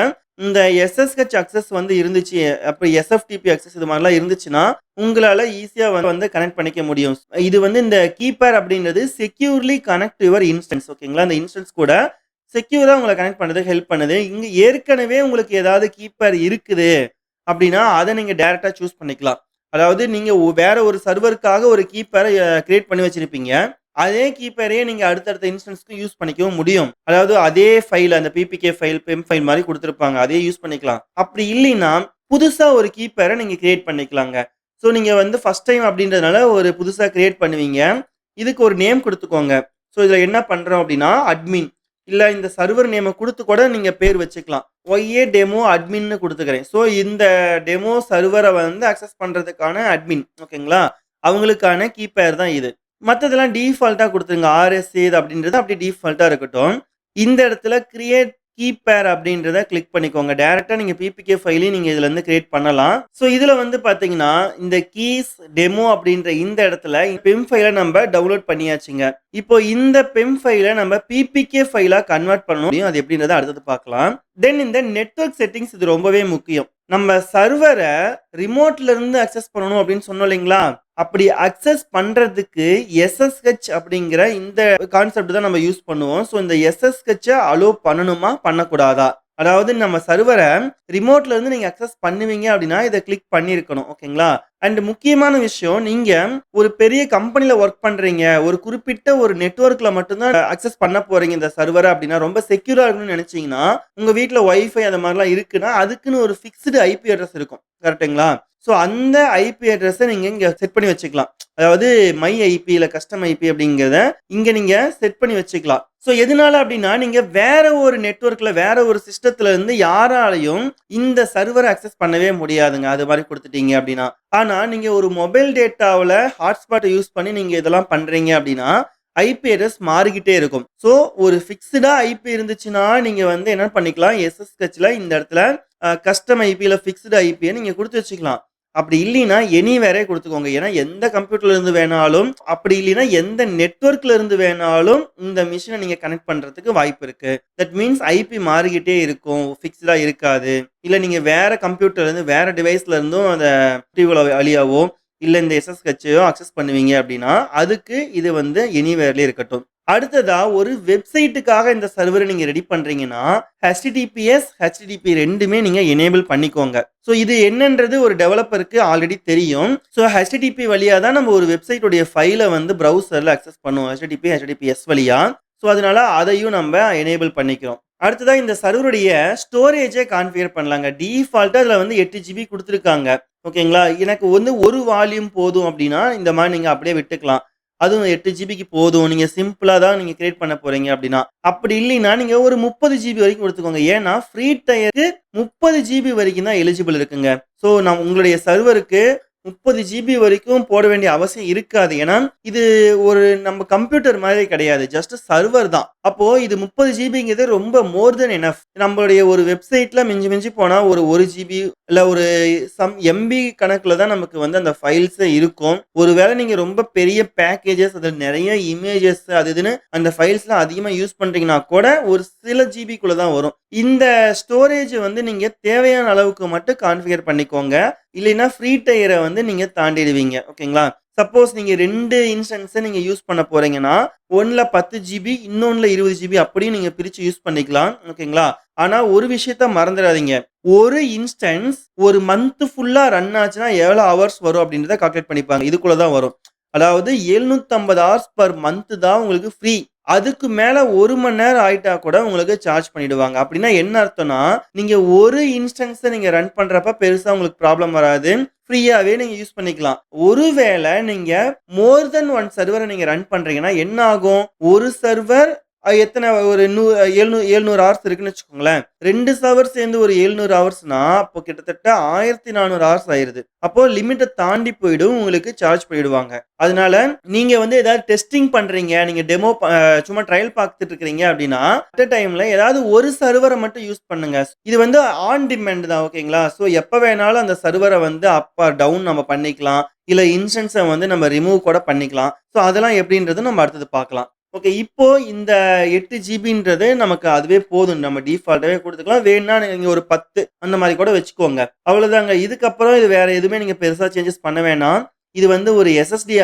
இந்த எஸ்எஸ்ஹெச் அக்சஸ் வந்து இருந்துச்சு, அப்ப எஸ்எஃப்டிபி அக்சஸ் இது மாரிலாம் இருந்துச்சுன்னா, உங்களால ஈஸியா வந்து கனெக்ட் பண்ணிக்க முடியும். இது வந்து இந்த கீப்பர் அப்படின்றது செக்யூர்லி கனெக்ட் யுவர் இன்ஸ்டன்ஸ் ஓகேங்களா? அந்த இன்ஸ்டன்ஸ் கூட செக்யூரா உங்கள கனெக்ட் பண்றதுக்கு ஹெல்ப் பண்ணுது. இங்க ஏற்கனவே உங்களுக்கு ஏதாவது கீப்பர் இருக்குது அப்படின்னா, அத நீங்க டைரக்ட்டா சூஸ் பண்ணிக்கலாம். அதாவது நீங்க வேற ஒரு சர்வருக்காக ஒரு கீப்பர கிரியேட் பண்ணி வச்சிருப்பீங்க. அதே கீப்பரையே நீங்க அடுத்தடுத்த இன்ஸ்டன்ஸ்க்கு யூஸ் பண்ணிக்கவும் முடியும். அதாவது அதே ஃபைல் அந்த பிபிகே ஃபைல், பெம் ஃபைல் மாரி குடுத்திருப்பாங்க. அதே யூஸ் பண்ணிக்கலாம். அப்படி இல்லைன்னா, புதுசா ஒரு கீப்பர நீங்க கிரியேட் பண்ணிக்கலாங்க. ஸோ நீங்க வந்து ஃபர்ஸ்ட் டைம் அப்படின்றதுனால ஒரு புதுசா கிரியேட் பண்ணுவீங்க. இதுக்கு ஒரு நேம் குடுத்துக்கோங்க. ஸோ இதுல என்ன பண்றோம் அப்படின்னா, அட்மின். இல்ல இந்த சர்வர் நேம குடுத்து கூட நீங்க பேர் வச்சுக்கலாம். ஒய்ஏ டெமோ அட்மின்னு குடுத்துக்கிறேன். ஸோ இந்த டெமோ சர்வர வந்து அக்சஸ் பண்றதுக்கான அட்மின் ஓகேங்களா? அவங்களுக்கான கீ பேர் தான் இது. மத்ததெல்லாம் டிஃபால்ட்டா குடுத்துருங்க. ஆர்எஸ்ஏ அப்படின்றது அப்படியே டிஃபால்ட்டா இருக்கட்டும். இந்த இடத்துல கிரியேட் கீ பேர் அப்படின்றத கிளிக் பண்ணிக்கோங்க. டைரக்ட்டா நீங்க பிபிகே ஃபைலையும் நீங்க இதுலருந்து கிரியேட் பண்ணலாம். ஸோ இதுல வந்து பார்த்தீங்கன்னா, இந்த கீஸ் டெமோ அப்படின்ற இந்த இடத்துல பெம் ஃபைல நம்ப டவுன்லோட் பண்ணியாச்சுங்க. இப்போ இந்த பெம் ஃபைல நம்ம பிபிகே ஃபைலா கன்வெர்ட் பண்ணணும். அது எப்படின்றத அடுத்தது பார்க்கலாம். தென் இந்த நெட்வொர்க் செட்டிங்ஸ் இது ரொம்பவே முக்கியம். நம்ம சர்வர ரிமோட்ல இருந்து அக்சஸ் பண்ணணும் அப்படின்னு சொன்னோம் இல்லைங்களா? அப்படி அக்சஸ் பண்றதுக்கு எஸ்எஸ்ஹெச் அப்படிங்கிற இந்த கான்செப்ட் தான் நம்ம யூஸ் பண்ணுவோம். ஸோ இந்த எஸ்எஸ்ஹெச்ச அலோ பண்ணணுமா? பண்ணக்கூடாதா? அதாவது நம்ம சர்வர ரிமோட்ல இருந்து நீங்க அக்சஸ் பண்ணுவீங்க அப்படின்னா, இத கிளிக் பண்ணியிருக்கணும். ஓகேங்களா? அண்ட் முக்கியமான விஷயம், நீங்க ஒரு பெரிய கம்பெனில ஒர்க் பண்றீங்க. ஒரு குறிப்பிட்ட ஒரு நெட்வொர்க்ல மட்டும் தான் அக்சஸ் பண்ண போறீங்க இந்த சர்வர அப்படின்னா, ரொம்ப செக்யூரா இருக்கணும்னு நெனச்சீங்கன்னா, உங்க வீட்ல வைஃபை அந்த மாரிலாம் இருக்குன்னா, அதுக்குன்னு ஒரு ஃபிக்ஸ்டு ஐபி அட்ரஸ் இருக்கும். கரெக்ட்டுங்களா? ஸோ அந்த ஐபி அட்ரஸ நீங்க இங்க செட் பண்ணி வச்சுக்கலாம். அதாவது மை ஐபி இல்ல கஸ்டம் ஐபி அப்படிங்கிறத இங்க நீங்க செட் பண்ணி வச்சுக்கலாம். ஸோ எதனால அப்படின்னா, நீங்க வேற ஒரு நெட்வொர்க்ல வேற ஒரு சிஸ்டத்துல இருந்து யாராலயும் இந்த சர்வர அக்சஸ் பண்ணவே முடியாதுங்க. அது மாரி குடுத்துட்டீங்க அப்படின்னா. ஆனா நீங்க ஒரு மொபைல் டேட்டாவுல ஹாட்ஸ்பாட்ட யூஸ் பண்ணி நீங்க இதெல்லாம் பண்றீங்க அப்படின்னா, ஐபி அட்ரஸ் மாறிக்கிட்டே இருக்கும். ஸோ ஒரு ஃபிக்ஸ்டா ஐபி இருந்துச்சுன்னா, நீங்க வந்து என்ன பண்ணிக்கலாம், எஸ்எஸ்ஹெச்ல இந்த இடத்துல கஸ்டம் ஐபி இல்ல ஃபிக்ஸ்டு ஐபிய நீங்க குடுத்து வச்சுக்கலாம். அப்படி இல்லைன்னா எனிவேரே குடுத்துக்கோங்க. ஏன்னா எந்த கம்ப்யூட்டர்ல இருந்து வேணாலும், அப்படி இல்லைன்னா எந்த நெட்வொர்க்ல இருந்து வேணாலும் இந்த மெஷின நீங்க கனெக்ட் பண்றதுக்கு வாய்ப்பு இருக்கு. தட் மீன்ஸ் ஐபி மாறிக்கிட்டே இருக்கும். ஃபிக்ஸ்டா இருக்காது. இல்ல நீங்க வேற கம்ப்யூட்டர்ல இருந்து வேற டிவைஸ்ல இருந்தும் அத வழியாவோ இல்ல இந்த எஸ்எஸ்ஹெச்சையோ அக்சஸ் பண்ணுவீங்க அப்படின்னா, அதுக்கு இது வந்து எனிவேர்லயே இருக்கட்டும். அடுத்ததா ஒரு வெப்சைட்டுக்காக இந்த சர்வர நீங்க ரெடி பண்றீங்கன்னா, HTTPS, HTTP 2மே நீங்க எனேபிள் பண்ணிக்கோங்க. ஸோ இது என்னன்றது ஒரு டெவலப்பருக்கு ஆல்ரெடி தெரியும். ஸோ HTTP வழியா தான் நம்ம ஒரு வெப்சைட் உடைய ஃபைல வந்து ப்ரௌசர்ல அக்சஸ் பண்ணுவோம். HTTP, HTTPS வழியா. ஸோ அதனால அதையும் நம்ம எனேபிள் பண்ணிக்கிறோம். அடுத்ததா இந்த சர்வருடைய ஸ்டோரேஜ கான்ஃபிகர் பண்ணலாங்க. டிஃபால்ட்டா இதுல வந்து 8 ஜிபி குடுத்துருக்காங்க. ஓகேங்களா? எனக்கு வந்து ஒரு வால்யூம் போதும் அப்படின்னா, இந்த மாரி நீங்க அப்படியே விட்டுக்கலாம். அதுவும் 8 ஜிபிக்கு போதும். நீங்க சிம்பிளா தான் நீங்க கிரியேட் பண்ண போறீங்க அப்படின்னா. அப்படி இல்லைன்னா, நீங்க ஒரு 30 ஜிபி வரைக்கும் எடுத்துக்கோங்க. ஏன்னா, ஃப்ரீ டயருக்கு 30 ஜிபி வரைக்கும் தான் எலிஜிபிள் இருக்குங்க. ஸோ நான் உங்களுடைய சர்வருக்கு 30 ஜிபி வரைக்கும் போட வேண்டிய அவசியம் இருக்காது. ஏன்னா, இது ஒரு நம்ம கம்ப்யூட்டர் மாதிரி கிடையாது. ஜஸ்ட் சர்வர் தான். அப்போ இது 30 ஜிபிங்கிறது ரொம்ப மோர் தென் எனஃப். நம்மளுடைய ஒரு வெப்சைட்ல மிஞ்சி மிஞ்சி போனா ஒரு 1 ஜிபி இல்ல ஒரு எம்பி கணக்குல தான் நமக்கு வந்து அந்த ஃபைல்ஸே இருக்கும். ஒருவேளை நீங்க ரொம்ப பெரிய பேக்கேஜஸ் அதுல நெறைய இமேஜஸ் அது இதுன்னு அந்த ஃபைல்ஸ்லாம் அதிகமா யூஸ் பண்றீங்கன்னா கூட ஒரு சில ஜிபிக்குள்ள தான் வரும். இந்த ஸ்டோரேஜ் வந்து நீங்க தேவையான அளவுக்கு மட்டும் கான்ஃபிகர் பண்ணிக்கோங்க. இல்லைன்னா ஃப்ரீ டயர வந்து நீங்க தாண்டிடுவீங்க. ஓகேங்களா? சப்போஸ் நீங்க 2 இன்ஸ்டன்ஸ நீங்க யூஸ் பண்ண போறீங்கன்னா, ஒண்ணுல 10 ஜிபி, இன்னொன்னுல 20 ஜிபி அப்படியும் நீங்க பிரிச்சு யூஸ் பண்ணிக்கலாம். ஓகேங்களா? ஆனா ஒரு விஷயத்த மறந்துறாதீங்க. ஒரு இன்ஸ்டன்ஸ் ஒரு மந்த் ஃபுல்லா ரன் ஆச்சுன்னா எவ்வளோ ஹவர்ஸ் வரும் அப்படின்றத கால்குலேட் பண்ணிப்பாங்க. இதுக்குள்ள தான் வரும். அதாவது 750 ஹவர்ஸ் பெர் மந்த் தான் உங்களுக்கு ஃப்ரீ. அதுக்கு மேல 1 மணி நேரம் ஆயிட்டா கூட உங்களுக்கு சார்ஜ் பண்ணிடுவாங்க. அப்படின்னா என்ன அர்த்தம்னா, நீங்க ஒரு இன்ஸ்டன்ஸ நீங்க ரன் பண்றப்ப பெருசா உங்களுக்கு ப்ராப்ளம் வராது. ஃப்ரீயாவே நீங்க யூஸ் பண்ணிக்கலாம். ஒருவேளை நீங்க மோர் தென் 1 சர்வர நீங்க ரன் பண்றீங்கன்னா என்ன ஆகும்? ஒரு சர்வர் எத்தன ஒரு 700 ஹவர்ஸ் இருக்குன்னு வச்சுக்கோங்களேன். 2 சர்வர் சேர்ந்து ஒரு 700 ஹவர்ஸ்னா, அப்போ கிட்டத்தட்ட 1400 ஹவர்ஸ் ஆயிருது. அப்போ லிமிட்ட தாண்டி போயிடும். உங்களுக்கு சார்ஜ் பண்ணிடுவாங்க. அதனால நீங்க வந்து ஏதாவது டெஸ்டிங் பண்றீங்க, நீங்க டெமோ சும்மா ட்ரையல் பார்த்துட்டு இருக்கிறீங்க அப்படின்னா, அட் அ டைம்ல ஏதாவது ஒரு சர்வர மட்டும் யூஸ் பண்ணுங்க. இது வந்து ஆன் டிமாண்ட் தான் ஓகேங்களா? ஸோ எப்ப வேணாலும் அந்த சர்வர வந்து அப் ஆர் டவுன் நம்ம பண்ணிக்கலாம். இல்ல இன்ஸ்டன்ஸ வந்து நம்ம ரிமூவ் கூட பண்ணிக்கலாம். ஸோ அதெல்லாம் எப்படின்றது நம்ம அடுத்தது பார்க்கலாம். ஓகே. இப்போ இந்த 8 ஜிபின்றது நமக்கு அதுவே போதும். நம்ம டிஃபால்ட்டாவே குடுத்துக்கலாம். வேணும்னா நீங்க ஒரு 10 அந்த மாரி கூட வச்சுக்கோங்க. அவ்வளோதாங்க. இதுக்கப்புறம் இது வேற எதுவுமே நீங்க பெருசா சேஞ்சஸ் பண்ண வேணாம். இது வந்து ஒரு எஸ்எஸ்டி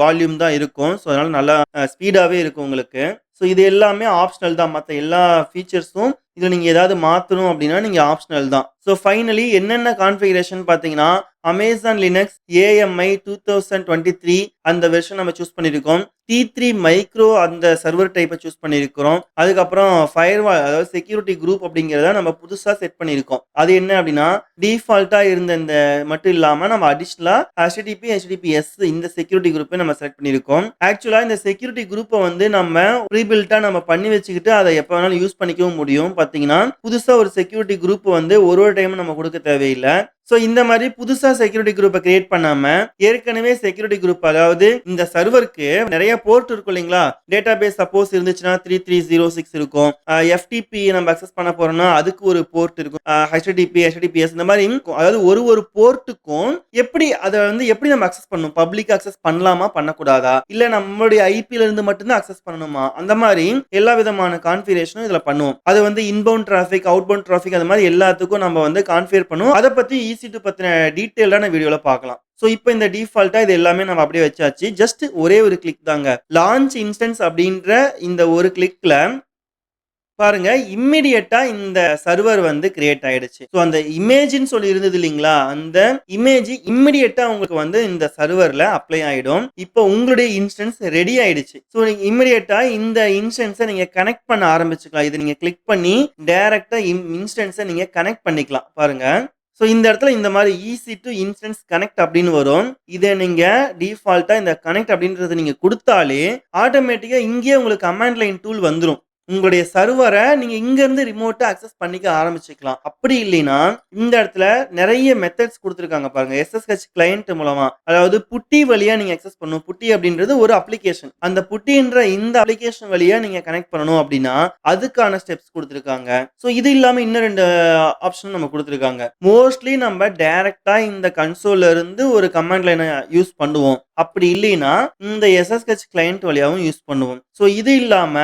வால்யூம் தான் இருக்கும். ஸோ அதனால நல்லா ஸ்பீடாவே இருக்கும் உங்களுக்கு. ஸோ இது எல்லாமே ஆப்ஷனல் தான். மத்த எல்லா ஃபீச்சர்ஸும் இதுல நீங்க ஏதாவது மாத்தணும் அப்டின்னா, நீங்க ஆப்ஷனல் தான். ஸோ ஃபைனலி என்னென்ன கான்ஃபிகரேஷன் பார்த்தீங்கன்னா, Amazon Linux AMI 2023 அந்த வெர்ஷன் நம்ம சூஸ் பண்ணியிருக்கோம். T3 மைக்ரோ அந்த சர்வர் டைப்பை சூஸ் பண்ணியிருக்கிறோம். அதுக்கப்புறம் ஃபயர்வால் அதாவது செக்யூரிட்டி குரூப் அப்படிங்கிறத நம்ம புதுசா செட் பண்ணியிருக்கோம். அது என்ன அப்படின்னா டிஃபால்ட்டா இருந்த இந்த மட்டும் இல்லாம நம்ம அடிஷனலா HTTP, HTTPS இந்த செக்யூரிட்டி குரூப்பை நம்ம செலக்ட் பண்ணியிருக்கோம். ஆக்சுவலா இந்த செக்யூரிட்டி குரூப்பை வந்து நம்ம ப்ரீபில்ட்டா நம்ம பண்ணி வச்சுக்கிட்டு அதை எப்போ வேணாலும் யூஸ் பண்ணிக்கவும் முடியும். பார்த்தீங்கன்னா புதுசா ஒரு செக்யூரிட்டி குரூப் வந்து ஒரு டைம் நம்ம கொடுக்க தேவையில்லை. ஸோ இந்த மாதிரி புதுசா செக்யூரிட்டி குரூப்பை கிரியேட் பண்ணாம ஏற்கனவே செக்யூரிட்டி குரூப் அதாவது இந்த சர்வருக்கு நிறைய போர்ட் இருக்கும் இல்லைங்களா? டேட்டாபேஸ் சப்போஸ் இருந்துச்சுன்னா 3306 இருக்கும். FTP நம்ம அக்சஸ் பண்ண போறோம்னா அதுக்கு ஒரு போர்ட் இருக்கும். HTTP, HTTPS இந்த மாதிரி அதாவது ஒரு போர்ட்டுக்கும் அதை வந்து எப்படி நம்ம அக்சஸ் பண்ணணும்? பப்ளிக் அக்சஸ் பண்ணலாமா பண்ணக்கூடாதா? இல்ல நம்மளுடைய ஐபில இருந்து மட்டும்தான் அக்சஸ் பண்ணணுமா? அந்த மாதிரி எல்லா விதமான கான்ஃபிகரேஷனும் இதுல பண்ணுவோம். அது வந்து இன்பவுண்ட் டிராஃபிக், அவுட்பவுண்ட் டிராஃபிக் அந்த மாதிரி எல்லாத்துக்கும் நம்ம வந்து கான்ஃபிகர் பண்ணுவோம். அதை பத்தி EC2 பத்தின டீடைல்டான வீடியோல பார்க்கலாம். சோ இப்போ இந்த டிஃபால்ட்டா இது எல்லாமே நம்ம அப்படியே வச்சாச்சு. ஜஸ்ட் ஒரே ஒரு கிளிக் தாங்க. லான்ச் இன்ஸ்டன்ஸ் அப்படின்ற இந்த ஒரு கிளிக்ல பாருங்க இம்மிடியட்டா இந்த சர்வர் வந்து கிரியேட் ஆயிடுச்சு. ஸோ அந்த இமேஜ்னு சொல்லி இருந்தது இல்லைங்களா? அந்த இமேஜ் இம்மிடியட்டா உங்களுக்கு வந்து இந்த சர்வர்ல அப்ளை ஆயிடும். இப்போ உங்களுடைய இன்ஸ்டன்ஸ் ரெடி ஆயிடுச்சு. ஸோ நீங்க இம்மிடியட்டா இந்த இன்ஸ்டன்ஸை நீங்க கனெக்ட் பண்ண ஆரம்பிச்சுக்கலாம். இதை நீங்க கிளிக் பண்ணி டைரக்டா இன்ஸ்டன்ஸை நீங்க கனெக்ட் பண்ணிக்கலாம். பாருங்க. ஸோ இந்த இடத்துல இந்த மாதிரி EC2 இன்ஸ்டன்ஸ் கனெக்ட் அப்படின்னு வரும். இதை நீங்க டிஃபால்ட்டா இந்த கனெக்ட் அப்படின்றத நீங்க கொடுத்தாலே ஆட்டோமேட்டிக்கா இங்கேயே உங்களுக்கு கமாண்ட் லைன் டூல் வந்துடும். உங்களுடைய சர்வரை நீங்க இங்க இருந்து ரிமோட்டா அக்சஸ் பண்ணிக்க ஆரம்பிச்சுக்கலாம். அப்படி இல்லைன்னா இந்த இடத்துல நிறைய மெத்தட்ஸ் கொடுத்துருக்காங்க பாருங்க. SSH கிளையண்ட் மூலமா அதாவது புட்டி வழியா நீங்க அக்சஸ் பண்ணணும். புட்டி அப்படின்றது ஒரு அப்ளிகேஷன். அந்த புட்டின்ற இந்த அப்ளிகேஷன் வழியா நீங்க கனெக்ட் பண்ணணும் அப்படின்னா அதுக்கான ஸ்டெப்ஸ் கொடுத்துருக்காங்க. ஸோ இது இல்லாம இன்னும் 2 ஆப்ஷன் நம்ம கொடுத்துருக்காங்க. மோஸ்ட்லி நம்ம டைரக்டா இந்த கன்சோல்ல இருந்து ஒரு கமாண்ட் லைனை யூஸ் பண்ணுவோம். அப்படி இல்லைன்னா இந்த SSH கிளையண்ட் வழியாவும் யூஸ் பண்ணுவோம். ஸோ இது இல்லாம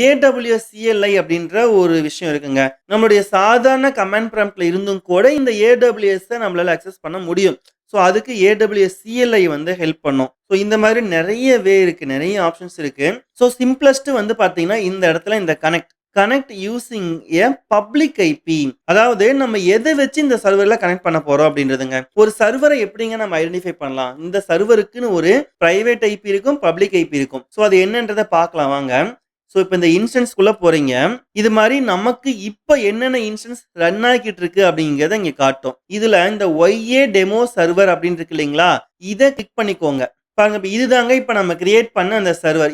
AWS CLI அப்படின்ற ஒரு விஷயம் இருக்குங்க. நம்மளுடைய சாதாரண கமாண்ட் ப்ராம்ப்ட்ல இருந்தும் கூட இந்த AWS நம்மளால அக்சஸ் பண்ண முடியும். ஸோ அதுக்கு AWS CLI வந்து ஹெல்ப் பண்ணும். ஸோ இந்த மாதிரி நிறைய இருக்கு, நிறைய ஆப்ஷன்ஸ் இருக்கு. ஸோ சிம்பிளஸ்ட் வந்து பாத்தீங்கன்னா இந்த இடத்துல இந்த கனெக்ட் யூசிங் ஏ பப்ளிக் ஐபி. அதாவது நம்ம எதை வச்சு இந்த சர்வர்ல கனெக்ட் பண்ண போறோம் அப்படின்றதுங்க. ஒரு சர்வரை எப்படிங்க நம்ம ஐடென்டிஃபை பண்ணலாம்? இந்த சர்வருக்குன்னு ஒரு பிரைவேட் ஐபி இருக்கும், பப்ளிக் ஐபி இருக்கும். ஸோ அது என்னன்றதை பார்க்கலாம் வாங்க. ஸோ இப்போ இந்த இன்ஸ்டன்ஸ்குள்ள போறீங்க. இது மாதிரி நமக்கு இப்போ என்னென்ன இன்ஸ்டன்ஸ் ரன் ஆகிட்டு இருக்கு அப்படிங்கிறத இங்க காட்டும். இதுல இந்த YA டெமோ சர்வர் அப்படின்னு இருக்கு இல்லைங்களா? இதை கிளிக் பண்ணிக்கோங்க. பாருங்க இப்ப இதுதாங்க இப்ப நம்ம கிரியேட் பண்ண அந்த சர்வர்.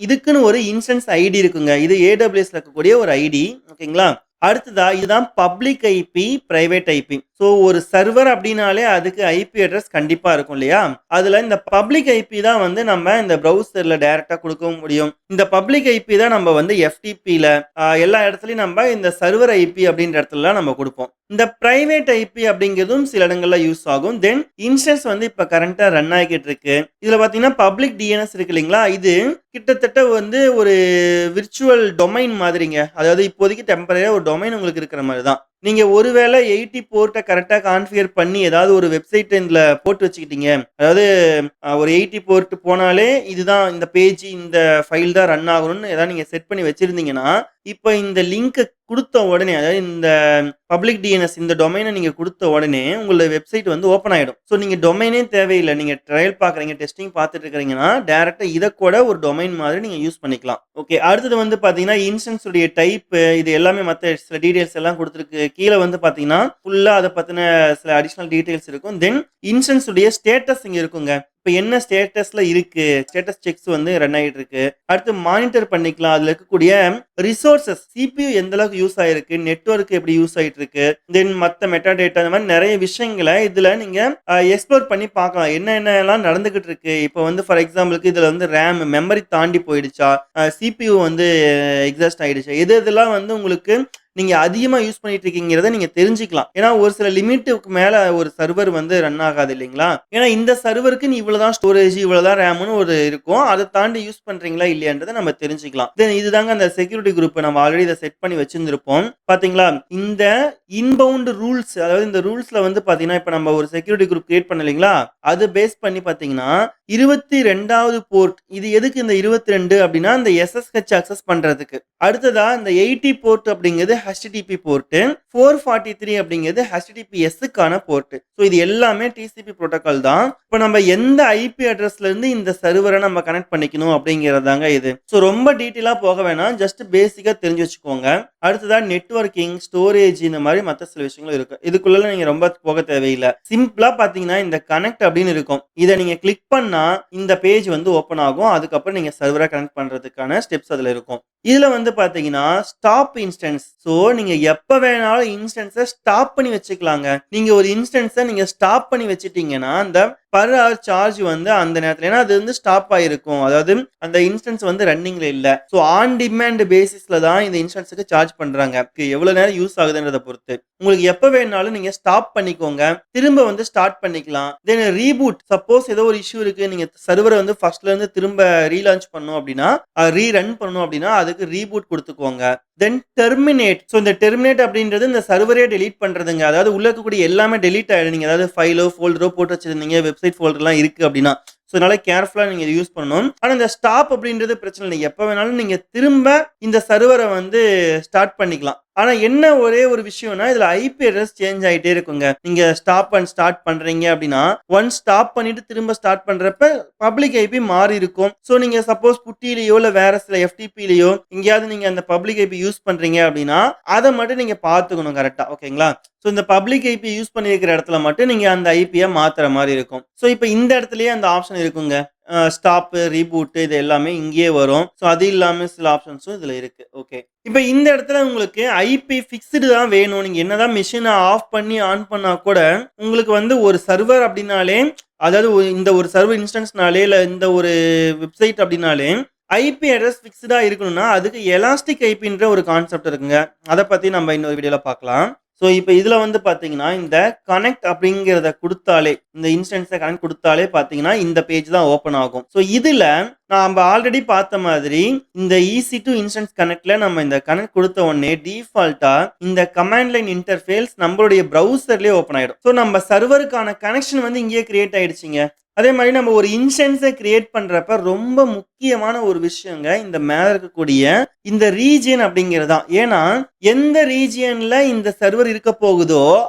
இதுக்குன்னு ஒரு இன்ஸ்டன்ஸ் ஐடி இருக்குங்க. இது AWS ல இருக்கக்கூடிய ஒரு ஐடி. ஓகேங்களா? அடுத்ததா இதுதான் public IP, private IP. So ஒரு சர்வர் அப்படின்னாலே அதுக்கு ஐபி அட்ரஸ் கண்டிப்பா இருக்கும் இல்லையா? அதுல இந்த பப்ளிக் ஐபி தான் வந்து நம்ம இந்த ப்ரௌசர்ல டைரக்டா கொடுக்கவும் முடியும். இந்த பப்ளிக் ஐபி தான் நம்ம வந்து FTPல எல்லா இடத்துலயும் நம்ம இந்த சர்வர் ஐபி அப்படின்ற இடத்துல நம்ம கொடுப்போம். இந்த பிரைவேட் ஐபி அப்படிங்கிறதும் சில இடங்கள்ல யூஸ் ஆகும். தென் இன்ஸ்டன்ஸ் வந்து இப்ப கரண்டா ரன் ஆகிட்டு இருக்கு. இதுல பாத்தீங்கன்னா பப்ளிக் DNS இருக்கு இல்லைங்களா? இது கிட்டத்தட்ட வந்து ஒரு விர்ச்சுவல் டொமைன் மாதிரிங்க. அதாவது இப்போதைக்கு டெம்பரரியா ஒரு டொமைன் உங்களுக்கு இருக்கிற மாதிரி தான். நீங்க ஒருவேளை 80 போர்ட்டை கரெக்டா கான்ஃபிகர் பண்ணி ஏதாவது ஒரு வெப்சைட் இதுல போட்டு வச்சுக்கிட்டீங்க. அதாவது ஒரு 80 போர்ட் போனாலே இதுதான் இந்த பேஜ் இந்த ஃபைல் தான் ரன் ஆகணும்னு ஏதாவது நீங்க செட் பண்ணி வச்சிருந்தீங்கன்னா இப்போ இந்த லிங்க் கொடுத்த உடனே அதாவது இந்த பப்ளிக் DNS இந்த டொமைனை நீங்க கொடுத்த உடனே உங்களோட வெப்சைட் வந்து ஓப்பன் ஆயிடும். ஸோ நீங்க டொமைனே தேவையில்லை. நீங்க ட்ரையல் பாக்குறீங்க, டெஸ்டிங் பார்த்துட்டு இருக்கிறீங்கன்னா டைரக்டா இதை கூட ஒரு டொமைன் மாதிரி நீங்க யூஸ் பண்ணிக்கலாம். ஓகே, அடுத்தது வந்து பாத்தீங்கன்னா இன்ஸ்டன்ஸ் உடைய டைப் இது எல்லாமே மற்ற சில டீடைல்ஸ் எல்லாம் கொடுத்துருக்கு. கீழே வந்து பாத்தீங்கன்னா ஃபுல்லா அதை பத்தின சில அடிஷனல் டீடைல்ஸ் இருக்கும். தென் இன்ஸ்டன்ஸ் உடைய ஸ்டேட்டஸ் இங்க இருக்குங்க. இப்போ என்ன ஸ்டேட்டஸ்ல இருக்கு, ஸ்டேட்டஸ் செக்ஸ் வந்து ரன் ஆகிட்டு இருக்கு. அடுத்து மானிட்டர் பண்ணிக்கலாம். அதுல இருக்கக்கூடிய ரிசோர்சஸ் CPU எந்த அளவுக்கு யூஸ் ஆயிருக்கு, நெட்வொர்க் எப்படி யூஸ் ஆயிட்டு இருக்கு, தென் மற்ற மெட்டா டேட்டா இந்த மாதிரி நிறைய விஷயங்களை இதுல நீங்க எக்ஸ்ப்ளோர் பண்ணி பார்க்கலாம். என்னென்னலாம் நடந்துகிட்டு இருக்கு. இப்போ வந்து ஃபார் எக்ஸாம்பிளுக்கு இதுல வந்து ரேம் மெமரி தாண்டி போயிடுச்சா, CPU வந்து எக்ஸாஸ்ட் ஆயிடுச்சா, இதெல்லாம் வந்து உங்களுக்கு நீங்க அதிகமா யூஸ் பண்ணிட்டு இருக்கீங்கிறத நீங்க தெரிஞ்சுக்கலாம். ஏன்னா ஒரு சில லிமிட்டுக்கு மேல ஒரு சர்வர் வந்து ரன் ஆகாது இல்லைங்களா? ஏன்னா இந்த சர்வருக்கு நீ இவ்வளவுதான் ஸ்டோரேஜ் இவ்வளவுதான் ரேம்னு ஒரு இருக்கும். அதை தாண்டி யூஸ் பண்றீங்களா இல்லையான்றதை நம்ம தெரிஞ்சுக்கலாம். இதுதாங்க அந்த செக்யூரிட்டி குரூப். நம்ம ஆல்ரெடி இதை செட் பண்ணி வச்சிருந்திருப்போம். பாத்தீங்களா? இந்த இன்பவுண்ட் ரூல்ஸ், அதாவது இந்த ரூல்ஸ்ல வந்து பாத்தீங்கன்னா இப்ப நம்ம ஒரு செக்யூரிட்டி குரூப் கிரியேட் பண்ண இல்லைங்களா? அது பேஸ் பண்ணி பாத்தீங்கன்னா 22வது போர்ட். இது எதுக்கு இந்த 22 அப்படின்னா இந்த SSH அக்சஸ் பண்றதுக்கு. அடுத்ததா இந்த 80 போர்ட் அப்படிங்கிறது HTTP போர்ட். 443 அப்படிங்கிறது HTTPSக்கான போர்ட். ஸோ இது எல்லாமே TCP புரோட்டோகால் தான். இப்போ நம்ம எந்த IP அட்ரஸ்ல இருந்து இந்த சர்வரை நம்ம கனெக்ட் பண்ணிக்கணும் அப்படிங்கிறதாங்க இது. ஸோ ரொம்ப டீட்டெயிலா போக வேணாம், ஜஸ்ட் பேசிக்கா தெரிஞ்சு வச்சுக்கோங்க. அடுத்ததா நெட்வொர்க்கிங், ஸ்டோரேஜ் இந்த மாதிரி மற்ற சில விஷயங்களும் இருக்கு. இதுக்குள்ள நீங்க ரொம்ப போக தேவையில்லை. சிம்பிளா பாத்தீங்கன்னா இந்த கனெக்ட் அப்படின்னு இருக்கும். இதை நீங்க கிளிக் பண்ணா இந்த பேஜ் வந்து ஓபன் ஆகும். அதுக்கப்புறம் நீங்க சர்வரை கனெக்ட் பண்றதுக்கான ஸ்டெப்ஸ் அதுல இருக்கும். இதுல வந்து பாத்தீங்கன்னா ஸ்டாப் இன்ஸ்டன்ஸ். ஸோ நீங்க எப்ப வேணாலும் இன்ஸ்டன்ஸை ஸ்டாப் பண்ணி வச்சுக்கலாங்க. நீங்க ஒரு இன்ஸ்டன்ஸை நீங்க ஸ்டாப் பண்ணி வச்சுட்டீங்கன்னா அந்த பர் ஹவர் சார்ஜ் வந்து அந்த நேரத்தில், ஏன்னா அது வந்து ஸ்டாப் ஆயிருக்கும், அதாவது அந்த இன்ஸ்டன்ஸ் வந்து ரன்னிங்ல இல்ல. ஸோ ஆன் டிமாண்ட் பேசிஸ்ல தான் இந்த இன்ஸ்டன்ஸுக்கு சார்ஜ் பண்றாங்க. எவ்வளவு நேரம் யூஸ் ஆகுதுன்றதை பொறுத்து உங்களுக்கு எப்ப வேணாலும் நீங்க ஸ்டாப் பண்ணிக்கோங்க, திரும்ப வந்து ஸ்டார்ட் பண்ணிக்கலாம். தென் ரீபூட், சப்போஸ் ஏதோ ஒரு இஷ்யூ இருக்கு, நீங்க சர்வரை வந்து ஃபர்ஸ்ட்ல இருந்து திரும்ப ரீலான்ச் பண்ணணும் அப்படின்னா, ரீரன் பண்ணணும் அப்படின்னா அதுக்கு ரீபூட் கொடுத்துக்கோங்க. தென் டெர்மினேட். ஸோ இந்த டெர்மினேட் அப்படின்றது இந்த சர்வரே டெலீட் பண்றதுங்க. அதாவது உள்ள இருக்கக்கூடிய எல்லாமே டெலீட் ஆயிடும். நீங்க அதாவது ஃபைலோ ஃபோல்டரோ போட்டு வச்சிருந்தீங்க, வெப்சைட் ஃபோல்டர்லாம் இருக்கு அப்படின்னா, ஸோ அதனால கேர்ஃபுல்லா நீங்க யூஸ் பண்ணணும். ஆனா இந்த ஸ்டாப் அப்படின்றது பிரச்சனை இல்லை, எப்ப வேணாலும் நீங்க திரும்ப இந்த சர்வரை வந்து ஸ்டார்ட் பண்ணிக்கலாம். ஆனா என்ன ஒரே ஒரு விஷயம்னா இதுல ஐபி அட்ரஸ் சேஞ்ச் ஆயிட்டே இருக்குங்க. நீங்க ஸ்டாப் அண்ட் ஸ்டார்ட் பண்றீங்க அப்படின்னா ஒன் ஸ்டாப் பண்ணிட்டு திரும்ப ஸ்டார்ட் பண்றப்ப பப்ளிக் ஐபி மாறி இருக்கும். ஸோ நீங்க சப்போஸ் புட்டிலேயோ இல்ல வேற சில எஃப்டிபிலேயோ எங்கேயாவது நீங்க அந்த பப்ளிக் ஐபி யூஸ் பண்றீங்க அப்படின்னா அதை மட்டும் நீங்க பாத்துக்கணும் கரெக்டா. ஓகேங்களா? ஸோ இந்த பப்ளிக் ஐபி யூஸ் பண்ணியிருக்கிற இடத்துல மட்டும் நீங்க அந்த ஐபியை மாத்துற மாதிரி இருக்கும். ஸோ இப்போ இந்த இடத்துலயே அந்த ஆப்ஷன் இருக்குங்க, ஸ்டாப், ரீபூட், இது எல்லாமே இங்கேயே வரும். ஸோ அது இல்லாமல் சில ஆப்ஷன்ஸும் இதுல இருக்கு. ஓகே, இப்போ இந்த இடத்துல உங்களுக்கு ஐபி ஃபிக்ஸ்டு தான் வேணும். நீங்க என்னதான் மிஷினை ஆஃப் பண்ணி ஆன் பண்ணா கூட உங்களுக்கு வந்து ஒரு சர்வர் அப்படின்னாலே, அதாவது இந்த ஒரு சர்வர் இன்ஸ்டன்ஸ்னாலே இல்லை இந்த ஒரு வெப்சைட் அப்படின்னாலே ஐபி அட்ரஸ் ஃபிக்ஸ்டா இருக்கணும்னா அதுக்கு எலாஸ்டிக் ஐபின்ற ஒரு கான்செப்ட் இருக்குங்க. அதை பத்தி நம்ம இன்னொரு வீடியோல பார்க்கலாம். ஸோ இப்போ இதுல வந்து பாத்தீங்கன்னா இந்த கனெக்ட் அப்படிங்கிறத கொடுத்தாலே, இந்த இன்ஸ்டன்ஸை கனெக்ட் கொடுத்தாலே பாத்தீங்கன்னா இந்த பேஜ் தான் ஓப்பன் ஆகும். ஸோ இதுல நம்ம ஆல்ரெடி பார்த்த மாதிரி இந்த EC2 இன்ஸ்டன்ஸ் கனெக்ட்ல நம்ம இந்த கனெக்ட் கொடுத்த உடனே டிஃபால்ட்டா இந்த கமாண்ட் லைன் இன்டர்ஃபேஸ் நம்மளுடைய ப்ரௌசர்லயே ஓப்பன் ஆயிடும். ஸோ நம்ம சர்வருக்கான கனெக்ஷன் வந்து இங்கேயே கிரியேட் ஆயிடுச்சுங்க. அதே மாதிரி நம்ம ஒரு இன்ஸ்டன்ஸை கிரியேட் பண்றப்ப ரொம்ப முக்கியமான ஒரு விஷயங்க இந்த மேல இருக்கக்கூடிய இந்த ரீஜியன் அப்படிங்கிறது தான். ஏன்னா எந்த ரீஜியன்ல இந்த சர்வர் இருக்க போகுதோ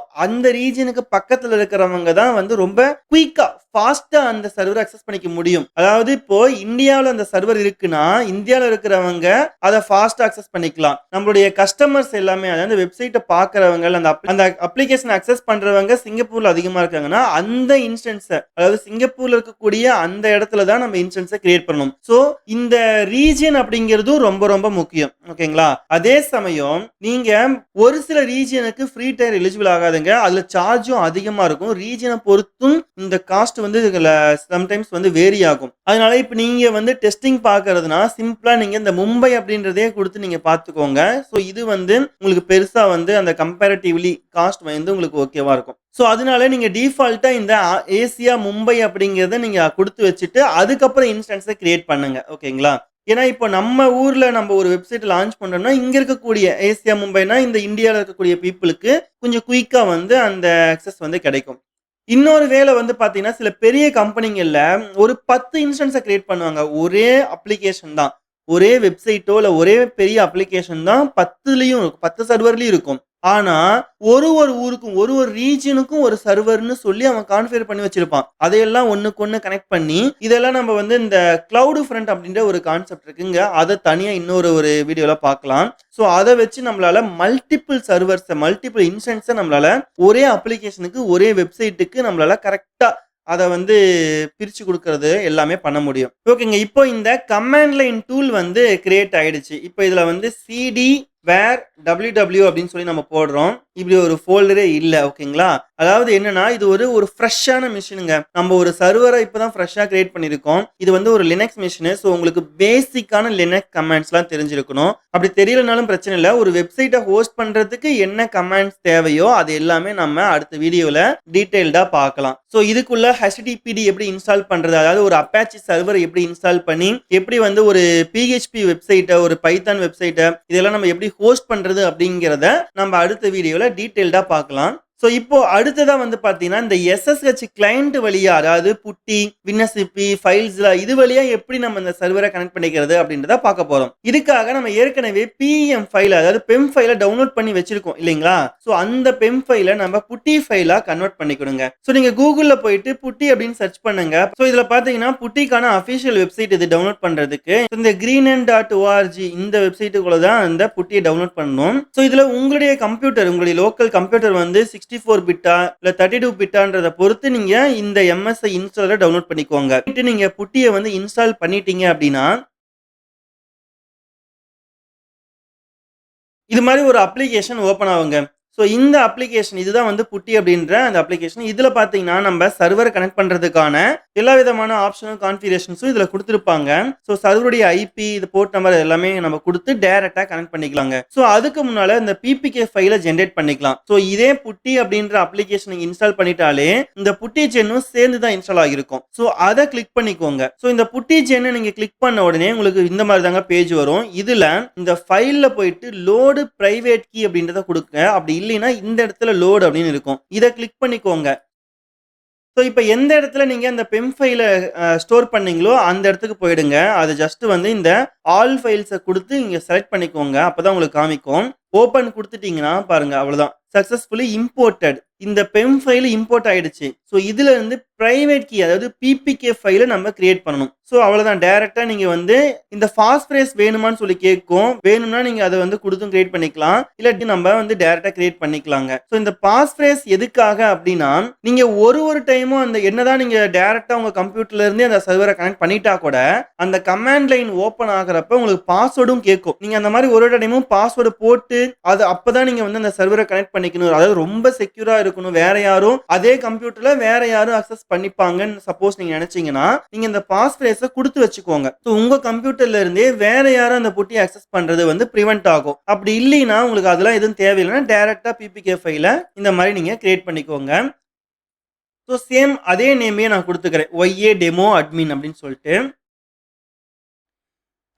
அந்த ரீஜியனுக்கு பக்கத்துல இருக்கிறவங்க தான் வந்து ரொம்ப குயிக்கா ஃபாஸ்டா அந்த சர்வர் அக்சஸ் பண்ணிக்க முடியும். அதாவது இப்போ இந்தியாவில் அந்த சர்வர் இருக்குன்னா இந்தியாவில் இருக்கிறவங்க அதை ஃபாஸ்டா அக்சஸ் பண்ணிக்கலாம். நம்மளுடைய கஸ்டமர்ஸ் எல்லாமே, அதாவது வெப்சைட்டை பாக்குறவங்க, அந்த அப்ளிகேஷன் அக்சஸ் பண்றவங்க சிங்கப்பூர்ல அதிகமா இருக்காங்கன்னா அந்த இன்ஸ்டன்ஸை, அதாவது சிங்கப்பூர்ல இருக்கக்கூடிய அந்த இடத்துல தான் நம்ம இன்ஸ்டன்ஸை கிரியேட் பண்ணணும். ஸோ இந்த ரீஜியன் அப்படிங்கிறதும் ரொம்ப ரொம்ப முக்கியம். ஓகேங்களா? அதே சமயம் நீங்க ஒரு சில ரீஜியனுக்கு ஃப்ரீ டயர் எலிஜிபிள் ஆகாதுங்க. அதுல சார்ஜும் அதிகமா இருக்கும். ரீஜியனை பொறுத்தும் இந்த காஸ்ட் வந்து சம்டைம்ஸ் வந்து வேரி ஆகும். அதனால இப்ப நீங்க வந்து டெஸ்டிங் பாக்குறதுனா சிம்பிளா நீங்க இந்த மும்பை அப்படின்றதே கொடுத்து நீங்க பாத்துக்கோங்க. ஸோ இது வந்து உங்களுக்கு பெருசா வந்து அந்த கம்பேரிட்டிவ்லி காஸ்ட் வந்து உங்களுக்கு ஓகேவா இருக்கும். ஸோ அதனால நீங்க டிஃபால்ட்டா இந்த ஏசியா மும்பை அப்படிங்கிறத நீங்க கொடுத்து வச்சுட்டு அதுக்கப்புறம் இன்ஸ்டன்ஸை கிரியேட் பண்ணுங்க. ஓகேங்களா? ஏன்னா இப்போ நம்ம ஊர்ல நம்ம ஒரு வெப்சைட் லான்ச் பண்றோம்னா இங்க இருக்கக்கூடிய ஏசியா மும்பைனா இந்த இந்தியாவில் இருக்கக்கூடிய பீப்புளுக்கு கொஞ்சம் குயிக்கா வந்து அந்த அக்சஸ் வந்து கிடைக்கும். இன்னொரு வேலை வந்து பாத்தீங்கன்னா சில பெரிய கம்பெனிங்கள்ல ஒரு 10 இன்ஸ்டன்ஸை கிரியேட் பண்ணுவாங்க. ஒரே அப்ளிகேஷன் தான், ஒரே வெப்சைட்டோ இல்ல ஒரே பெரிய அப்ளிகேஷன் தான் 10லயும் 10 சர்வர்லயும் இருக்கும். ஆனா ஒரு ஊருக்கும் ஒரு ரீஜனுக்கும் ஒரு சர்வர்னு சொல்லி அவன் கான்ஃபிகர் பண்ணி வச்சிருப்பான். அதையெல்லாம் ஒண்ணுக்கு ஒண்ணு கனெக்ட் பண்ணி இதெல்லாம் நம்ம வந்து இந்த கிளவுட் ஃப்ரண்ட் அப்படின்ற ஒரு கான்செப்ட் இருக்குங்க. அதை தனியா இன்னொரு வீடியோல பார்க்கலாம். ஸோ அதை வச்சு நம்மளால மல்டிபிள் சர்வர்ஸ், மல்டிபிள் இன்ஸ்டன்ஸை நம்மளால ஒரே அப்ளிகேஷனுக்கு ஒரே வெப்சைட்டுக்கு நம்மளால கரெக்டா அதை வந்து பிரிச்சு கொடுக்கறது எல்லாமே பண்ண முடியும். ஓகேங்க, இப்போ இந்த கமாண்ட் லைன் டூல் வந்து கிரியேட் ஆயிடுச்சு. இப்போ இதுல வந்து சிடி வேர் www அப்படின்னு சொல்லி நம்ம போடுறோம். இப்படி ஒரு ஃபோல்டரே இல்ல. ஓகேங்களா? அதாவது என்னன்னா இது ஒரு ஃப்ரெஷ்ஷான மிஷினுங்க. நம்ம ஒரு சர்வரை இப்பதான் ஃப்ரெஷ்ஷா கிரியேட் பண்ணிருக்கோம். இது வந்து ஒரு லினக்ஸ் மிஷின். ஸோ உங்களுக்கு பேசிக்கான லினக்ஸ் கமாண்ட்ஸ்லாம் தெரிஞ்சிருக்கணும். அப்படி தெரியலனாலும் பிரச்சனை இல்லை. ஒரு வெப்சைட்டை ஹோஸ்ட் பண்றதுக்கு என்ன கமாண்ட்ஸ் தேவையோ அது எல்லாமே நம்ம அடுத்த வீடியோல டீடைல்டா பார்க்கலாம். ஸோ இதுக்குள்ள HTTPD எப்படி இன்ஸ்டால் பண்றது, அதாவது ஒரு அப்பாச்சி சர்வர் எப்படி இன்ஸ்டால் பண்ணி எப்படி வந்து ஒரு PHP வெப்சைட்டை, ஒரு பைத்தான் வெப்சைட்டை இதெல்லாம் நம்ம எப்படி ஹோஸ்ட் பண்றது அப்படிங்கிறத நம்ம அடுத்த வீடியோல டீடைல்டா பார்க்கலாம். ஸோ இப்போ அடுத்ததா வந்து பார்த்தீங்கன்னா, இந்த SSH கிளையன்ட் வழியா அதாவது புட்டி, வின்னசிப்பி, ஃபைல்ஸ்ல இது வழியா எப்படி நம்ம இந்த சர்வர கனெக்ட் பண்ணிக்கிறது அப்படின்றத பார்க்க போறோம். இதுக்காக நம்ம ஏற்கனவே PEM ஃபைல் அதாவது பெம் ஃபைல டவுன்லோட் பண்ணி வச்சிருக்கோம் இல்லைங்களா? ஸோ அந்த பெம் ஃபைல நம்ம புட்டி ஃபைலா கன்வெர்ட் பண்ணிக்கணுங்க. ஸோ நீங்க Googleல போயிட்டு புட்டி அப்படின்னு சர்ச் பண்ணுங்க. ஸோ இதுல பார்த்தீங்கன்னா புட்டிக்கான அபிஷியல் வெப்சைட் இது டவுன்லோட் பண்றதுக்கு. இந்த greenend.org இந்த வெப்சைட்டுக்குள்ள தான் இந்த புட்டியை டவுன்லோட் பண்ணணும். ஸோ இதுல உங்களுடைய கம்ப்யூட்டர் உங்களுடைய லோக்கல் கம்ப்யூட்டர் வந்து 64 பிட்டா இல்ல 32 பிட்டான்றத பொறுத்து நீங்க இந்த MSI இன்ஸ்டாலரை டவுன்லோட் பண்ணிக்கோங்க. நீங்க புட்டியை வந்து இன்ஸ்டால் பண்ணிட்டீங்க அப்படின்னா இது மாதிரி ஒரு அப்ளிகேஷன் ஓப்பன் ஆகுங்க. ஸோ இந்த அப்ளிகேஷன் இதுதான் வந்து புட்டி அப்படின்ற அந்த அப்ளிகேஷன். இதுல பார்த்தீங்கன்னா, நம்ம சர்வர் கனெக்ட் பண்றதுக்கான எல்லா விதமான ஆப்ஷனும், கான்ஃபிகரேஷன்ஸும் இதுல குடுத்திருப்பாங்க. ஸோ சர்வருடைய ஐபி, இது போர்ட் நம்பர் எல்லாமே நம்ம குடுத்து டைரக்ட்டா கனெக்ட் பண்ணிக்கலாங்க. ஸோ அதுக்கு முன்னால இந்த பிபிகே ஃபைல ஜெனரேட் பண்ணிக்கலாம். ஸோ இதே புட்டி அப்படின்ற அப்ளிகேஷன் நீங்க இன்ஸ்டால் பண்ணிட்டாலே, இந்த புட்டி ஜென்னும் சேர்ந்து தான் இன்ஸ்டால் ஆகியிருக்கும். ஸோ அத கிளிக் பண்ணிக்கோங்க. ஸோ இந்த புட்டி ஜென்ன நீங்க கிளிக் பண்ண உடனே உங்களுக்கு இந்த மாதிரி தாங்க பேஜ் வரும். இதுல இந்த ஃபைல்ல போயிட்டு லோடு பிரைவேட் கீ அப்படின்றத குடுங்க. அப்படி இல்லைன்னா இந்த இடத்துல லோட் அப்படின்னு இருக்கும். இத கிளிக் பண்ணிக்கோங்க. ஸோ இப்ப எந்த இடத்துல நீங்க அந்த பெம் ஃபைல ஸ்டோர் பண்ணீங்களோ அந்த இடத்துக்கு போயிடுங்க. அது ஜஸ்ட் வந்து இந்த ஆல் ஃபைல்ஸ குடுத்து இங்க செலக்ட் பண்ணிக்கோங்க. அப்பதான் உங்களுக்கு காமிக்கும். ஓப்பன் குடுத்துட்டீங்கன்னா பாருங்க அவ்வளவுதான். Successfully imported. இந்த பெம் ஃபைல் இம்போர்ட் ஆயிடுச்சு. ஸோ இதுல இருந்து பிரைவேட் கீ அதாவது பிபிகே ஃபைல நம்ம கிரியேட் பண்ணணும். ஸோ அவ்வளவுதான். டைரக்டா நீங்க வந்து இந்த பாஸ்பிரேஸ் வேணுமான்னு சொல்லி கேட்கும். வேணும்னா நீங்க அதை வந்து கொடுத்தும் கிரியேட் பண்ணிக்கலாம். இல்லாட்டி நம்ம வந்து டைரக்டா கிரியேட் பண்ணிக்கலாங்க. ஸோ இந்த பாஸ்பிரேஸ் எதுக்காக அப்படின்னா நீங்க ஒரு டைமும் அந்த என்னதான் நீங்க டைரக்டா உங்க கம்ப்யூட்டர்ல இருந்தே அந்த சர்வரை கனெக்ட் பண்ணிட்டா கூட அந்த கமாண்ட் லைன் ஓபன் ஆகுறப்ப உங்களுக்கு பாஸ்வேர்டும் கேட்கும். நீங்க அந்த மாதிரி ஒரு டைமும் பாஸ்வேர்டு போட்டு அது அப்பதான் நீங்க வந்து அந்த சர்வரை கனெக்ட் பண்ணிக்கணும். அதாவது ரொம்ப செக்யூரா இருக்கணும். வேற யாரும் அதே கம்ப்யூட்டர்ல வேற யாரும் அக்சஸ் பண்ணிப்பாங்கன்னு சப்போஸ் நீங்க நினைச்சீங்கன்னா நீங்க இந்த பாஸ்பிரேஸ கொடுத்து வச்சுக்கோங்க. ஸோ உங்க கம்ப்யூட்டர்ல இருந்தே வேற யாரும் அந்த புட்டியை அக்சஸ் பண்றது வந்து பிரிவென்ட் ஆகும். அப்படி இல்லைன்னா உங்களுக்கு அதெல்லாம் எதுவும் தேவையில்லைன்னா டைரக்டா பிபிகே ஃபைல இந்த மாதிரி நீங்க கிரியேட் பண்ணிக்கோங்க. ஸோ சேம் அதே நேமையே நான் கொடுத்துக்கிறேன். ஒய்ஏ டெமோ அட்மின் அப்படின்னு சொல்லிட்டு.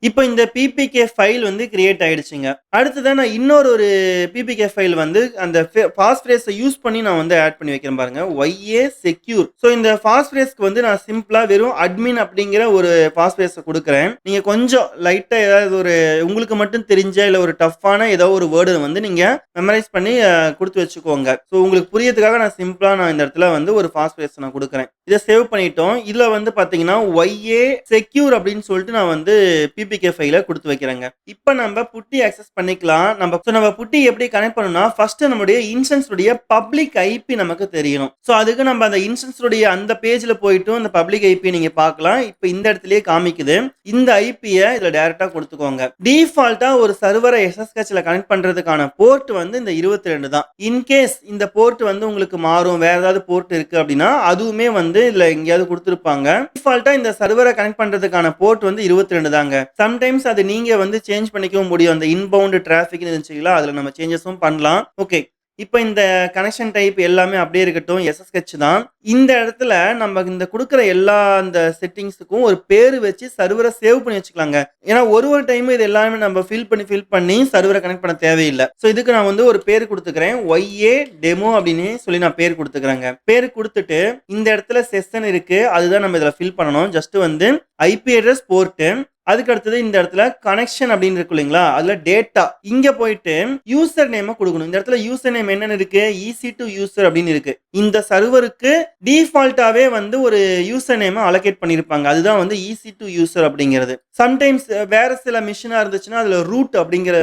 இப்போ இந்த பிபிகே ஃபைல் வந்து கிரியேட் ஆயிடுச்சுங்க. அடுத்ததா நான் இன்னொரு பிபிகே ஃபைல் வந்து அந்த பாஸ்பிரேஸை யூஸ் பண்ணி நான் வந்து ஆட் பண்ணி வைக்கிறேன் பாருங்க. YA secure. ஸோ இந்த பாஸ்பிரேஸ்க்கு வந்து நான் சிம்பிளா வெறும் அட்மின் அப்படிங்கிற ஒரு பாஸ்பிரேஸை கொடுக்குறேன். நீங்க கொஞ்சம் லைட்டா ஏதாவது ஒரு உங்களுக்கு மட்டும் தெரிஞ்ச இல்ல ஒரு டஃப்பான ஏதோ ஒரு வேர்டு வந்து நீங்க மெமரைஸ் பண்ணி கொடுத்து வச்சுக்கோங்க. ஸோ உங்களுக்கு புரியறதுக்காக நான் சிம்பிளா நான் இந்த இடத்துல வந்து ஒரு பாஸ்பிரேஸ் நான் கொடுக்குறேன். இதை சேவ் பண்ணிட்டோம். இதுல வந்து பாத்தீங்கன்னா ஒய்ஏ செக்யூர் அப்படின்னு சொல்லிட்டு நான் வந்து பிபிகே ஃபைல கொடுத்து வைக்கிறேங்க. இப்போ நம்ம புட்டி அக்சஸ் பண்ணிக்கலாம். நம்ம புட்டி எப்படி கனெக்ட் பண்ணணும்னா ஃபர்ஸ்ட் நம்மளுடைய இன்ஸ்டன்ஸ் உடைய பப்ளிக் ஐபி நமக்கு தெரியணும். ஸோ அதுக்கு நம்ம அந்த இன்ஸ்டன்ஸ் உடைய அந்த பேஜ்ல போயிட்டு அந்த பப்ளிக் ஐபி நீங்க பார்க்கலாம். இப்போ இந்த இடத்துலயே காமிக்குது. இந்த ஐபியை இதுல டைரக்டா கொடுத்துக்கோங்க. டிஃபால்ட்டா ஒரு சர்வரை SSHல கனெக்ட் பண்றதுக்கான போர்ட் வந்து இந்த 22 தான். இன்கேஸ் இந்த போர்ட் வந்து உங்களுக்கு மாறும், வேற ஏதாவது போர்ட் இருக்கு அப்படின்னா அதுவுமே வந்து இல்ல எங்கேயாவது கொடுத்திருப்பாங்க. டிஃபால்ட்டா இந்த சர்வரை கனெக்ட் பண்றதுக்கான போர்ட் வந்து 22 தாங்க. சம்டைம்ஸ் அது நீங்க வந்து சேஞ்ச் பண்ணிக்கவும் முடியும். அந்த இன்பவுண்ட் டிராஃபிக் இருந்துச்சுங்களா அதுல நம்ம சேஞ்சஸும் பண்ணலாம். ஓகே. இப்போ இந்த கனெக்ஷன் டைப் எல்லாமே அப்படியே இருக்கட்டும். SSH தான். இந்த இடத்துல நம்ம இந்த கொடுக்குற எல்லா அந்த செட்டிங்ஸுக்கும் ஒரு பேரு வச்சு சர்வரை சேவ் பண்ணி வச்சுக்கலாங்க. ஏன்னா ஒரு டைம் இது எல்லாமே நம்ம ஃபில் பண்ணி சர்வரை கனெக்ட் பண்ண தேவையில்லை. ஸோ இதுக்கு நான் வந்து ஒரு பேர் கொடுத்துக்கிறேன். ஒய்ஏ டெமோ அப்படின்னு சொல்லி நான் பேர் கொடுத்துக்கிறேங்க. பேர் கொடுத்துட்டு இந்த இடத்துல செஷன் இருக்கு. அதுதான் நம்ம இதில் ஃபில் பண்ணணும். ஜஸ்ட் வந்து ஐபி அட்ரஸ் போர்ட்டு அதுக்கு அடுத்தது இந்த இடத்துல கனெக்ஷன் அப்படின்னு இருக்கு இல்லைங்களா அதுல டேட்டா இங்க போயிட்டு யூசர் நேம் கொடுக்கணும். இந்த இடத்துல யூசர் நேம் என்னன்னு இருக்கு EC2 யூசர் அப்படின்னு இருக்கு. இந்த சர்வருக்கு டிஃபால்ட்டாவே வந்து ஒரு யூசர் நேம் அலோகேட் பண்ணிருப்பாங்க. அதுதான் வந்து EC2 யூசர் அப்படிங்கிறது. சம்டைம்ஸ் வேற சில மிஷினா இருந்துச்சுன்னா அதுல ரூட் அப்படிங்கிற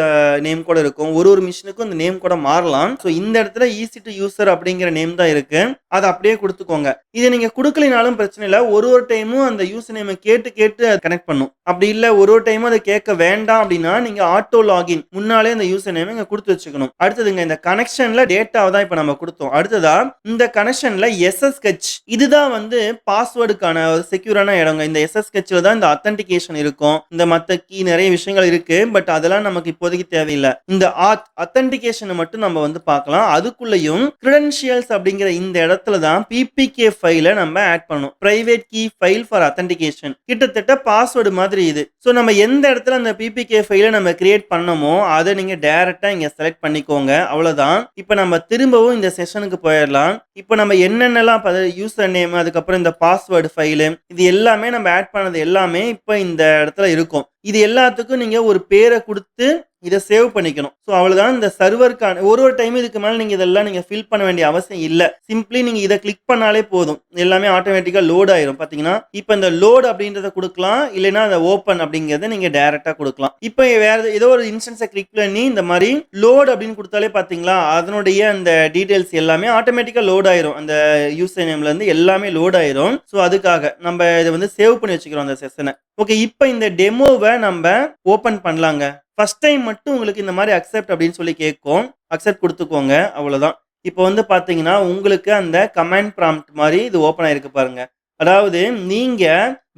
நேம் கூட இருக்கும். ஒரு மிஷினுக்கும் இந்த நேம் கூட மாறலாம். ஸோ இந்த இடத்துல EC2 யூசர் அப்படிங்கிற நேம் தான் இருக்கு. அதை அப்படியே கொடுத்துக்கோங்க. இதை நீங்க கொடுக்கலினாலும் பிரச்சனை இல்லை. ஒரு டைமும் அந்த யூசர் நேம் கேட்டு கனெக்ட் பண்ணும். அப்படி இல்ல ஒரு டைமும் அதை கேட்க வேண்டாம் அப்படின்னா நீங்க ஆட்டோ லாகின் முன்னாலே அந்த யூசர் நேம் இங்க கொடுத்து வச்சுக்கணும். அடுத்ததுங்க இந்த கனெக்ஷன்ல டேட்டாவை தான் இப்ப நம்ம கொடுத்தோம். அடுத்ததா இந்த கனெக்ஷன்ல SSH இதுதான் வந்து பாஸ்வேர்டுக்கான செக்யூரான இடங்க. இந்த SSHல தான் இந்த அத்தன்டிகேஷன் இருக்கும். இந்த மத்த கீ நிறைய விஷயங்கள் இருக்கு. பட் அதெல்லாம் நமக்கு இப்போதைக்கு தேவையில்லை. இந்த அத்தன்டிகேஷனை மட்டும் நம்ம வந்து பார்க்கலாம். அதுக்குள்ளேயும் கிரெடென்ஷியல்ஸ் அப்படிங்கிற இந்த இடத்துல தான் பிபிகே ஃபைலை நம்ம ஆட் பண்ணணும். Private key file for authentication. கிட்டத்தட்ட பாஸ்வேர்டு மாதிரி இது. இருக்குது. ஸோ நம்ம எந்த இடத்துல அந்த பிபிகே ஃபைல நம்ம கிரியேட் பண்ணமோ அதை நீங்க டைரக்டா இங்க செலக்ட் பண்ணிக்கோங்க. அவ்வளவுதான். இப்போ நம்ம திரும்பவும் இந்த செஷனுக்கு போயிடலாம். இப்போ நம்ம என்னென்னலாம் யூசர் நேம், அதுக்கப்புறம் இந்த பாஸ்வேர்டு ஃபைலு, இது எல்லாமே நம்ம ஆட் பண்ணது எல்லாமே இப்போ இந்த இடத்துல இருக்கும். இது எல்லாத்துக்கும் நீங்க ஒரு பேரை கொடுத்து இதை சேவ் பண்ணிக்கணும். ஸோ அவ்வளவுதான். இந்த சர்வருக்கான ஒரு டைம் இதுக்கு மேல நீங்க இதெல்லாம் நீங்க ஃபில் பண்ண வேண்டிய அவசியம் இல்லை. சிம்பிளி நீங்க இதை கிளிக் பண்ணாலே போதும், எல்லாமே ஆட்டோமேட்டிக்கா லோட் ஆயிரும். பாத்தீங்கன்னா இப்போ இந்த லோட் அப்படின்றத கொடுக்கலாம், இல்லைன்னா அந்த ஓப்பன் அப்படிங்கறத நீங்க டைரக்டா கொடுக்கலாம். இப்போ வேற ஏதோ ஒரு இன்ஸ்டன்ஸை கிளிக் பண்ணி இந்த மாதிரி லோட் அப்படின்னு கொடுத்தாலே பாத்தீங்களா அதனுடைய அந்த டீடைல்ஸ் எல்லாமே ஆட்டோமேட்டிக்கா லோட் ஆயிரும். அந்த யூசர் நேம்ல இருந்து எல்லாமே லோட் ஆயிரும். ஸோ அதுக்காக நம்ம இதை சேவ் பண்ணி வச்சுக்கிறோம் அந்த செஷனை. ஓகே, இப்போ இந்த டெமோவை நம்ம ஓபன் பண்ணலாங்க. ஃபர்ஸ்ட் டைம் மட்டும் உங்களுக்கு இந்த மாதிரி அக்செப்ட் அப்படின்னு சொல்லி கேட்கும். அக்செப்ட் கொடுத்துக்கோங்க, அவ்வளவுதான். இப்போ பாத்தீங்கன்னா உங்களுக்கு அந்த கமாண்ட் ப்ராம்ப்ட் மாதிரி இது ஓப்பன் ஆயிருக்கு பாருங்க. அதாவது நீங்க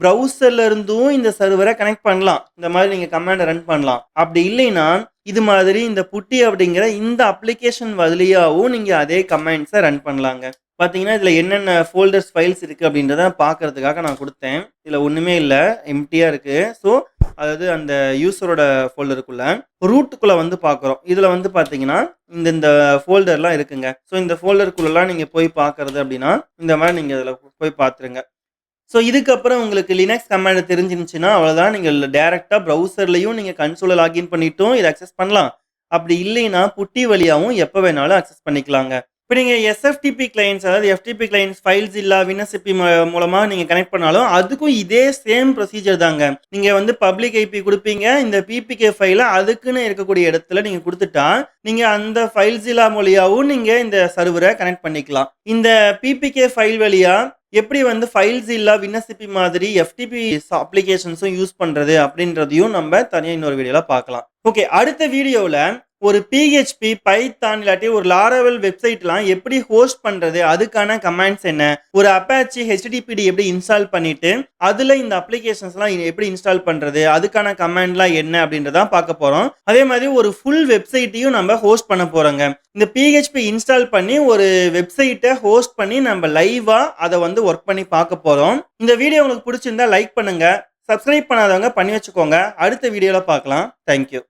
ப்ரௌசர்ல இருந்தும் இந்த சர்வரை கனெக்ட் பண்ணலாம். இந்த மாதிரி நீங்க கமாண்டை ரன் பண்ணலாம். அப்படி இல்லைன்னா இது மாதிரி இந்த புட்டி அப்படிங்கிற இந்த அப்ளிகேஷன் வழியாவும் நீங்க அதே கமாண்ட்ஸை ரன் பண்ணலாங்க. பாத்தீங்கன்னா இதுல என்னென்ன ஃபோல்டர்ஸ் ஃபைல்ஸ் இருக்கு அப்படின்றத பார்க்கறதுக்காக நான் கொடுத்தேன். இதுல ஒண்ணுமே இல்லை, எம்டியா இருக்கு. ஸோ அதாவது அந்த யூசரோட ஃபோல்டருக்குள்ள ரூட்டுக்குள்ள பார்க்குறோம். இதுல பாத்தீங்கன்னா இந்த ஃபோல்டர்லாம் இருக்குங்க. ஸோ இந்த ஃபோல்டருக்குள்ளலாம் நீங்க போய் பார்க்கறது அப்படின்னா இந்த மாதிரி நீங்க இதுல போய் பார்த்துருங்க. ஸோ இதுக்கப்புறம் உங்களுக்கு லினக்ஸ் கமாண்ட் தெரிஞ்சிருந்துச்சுன்னா அவ்வளோதான். நீங்கள் டைரக்டா ப்ரௌசர்லையும் நீங்க கன்சோலை லாகின் பண்ணிட்டும் இதை அக்சஸ் பண்ணலாம். அப்படி இல்லைன்னா புட்டி வழியாவும் எப்போ வேணாலும் அக்சஸ் பண்ணிக்கலாங்க. இப்போ நீங்க எஸ்எஃப்டிபி கிளைண்ட்ஸ், அதாவது எஃப்டிபி கிளைண்ட்ஸ் ஃபைல்ஸ் இல்லா வினசிபி மூலமா நீங்க கனெக்ட் பண்ணாலும் அதுக்கும் இதே சேம் ப்ரொசீஜர் தாங்க. நீங்க பப்ளிக் ஐபி கொடுப்பீங்க. இந்த பிபிகே ஃபைலை அதுக்குன்னு இருக்கக்கூடிய இடத்துல நீங்க கொடுத்துட்டா நீங்க அந்த ஃபைல்ஸ் இல்லா மொழியாவும் நீங்க இந்த சர்வரை கனெக்ட் பண்ணிக்கலாம். இந்த பிபிகே ஃபைல் வழியா எப்படி ஃபைல்ஸ் இல்லா வினசிபி மாதிரி எஃப்டிபி அப்ளிகேஷன்ஸும் யூஸ் பண்றது அப்படின்றதையும் நம்ம தனியாக இன்னொரு வீடியோல பார்க்கலாம். ஓகே, அடுத்த வீடியோவில் ஒரு பிஹெச்பி, பைத்தான் இல்லாட்டி ஒரு லாரவல் வெப்சைட்லாம் எப்படி ஹோஸ்ட் பண்றது, அதுக்கான கமாண்ட்ஸ் என்ன, ஒரு அப்பாச்சி ஹெச்டிடிபிடி எப்படி இன்ஸ்டால் பண்ணிட்டு அதுல இந்த அப்ளிகேஷன்ஸ்லாம் எப்படி இன்ஸ்டால் பண்றது, அதுக்கான கமாண்ட்லாம் என்ன அப்படின்றத பார்க்க போறோம். அதே மாதிரி ஒரு ஃபுல் வெப்சைட்டையும் நம்ம ஹோஸ்ட் பண்ண போறோங்க. இந்த பிஹெச்பி இன்ஸ்டால் பண்ணி ஒரு வெப்சைட்டை ஹோஸ்ட் பண்ணி நம்ம லைவா அதை ஒர்க் பண்ணி பார்க்க போறோம். இந்த வீடியோ உங்களுக்கு பிடிச்சிருந்தா லைக் பண்ணுங்க, சப்ஸ்கிரைப் பண்ணாதவங்க பண்ணி வச்சுக்கோங்க. அடுத்த வீடியோல பார்க்கலாம். தேங்க்யூ.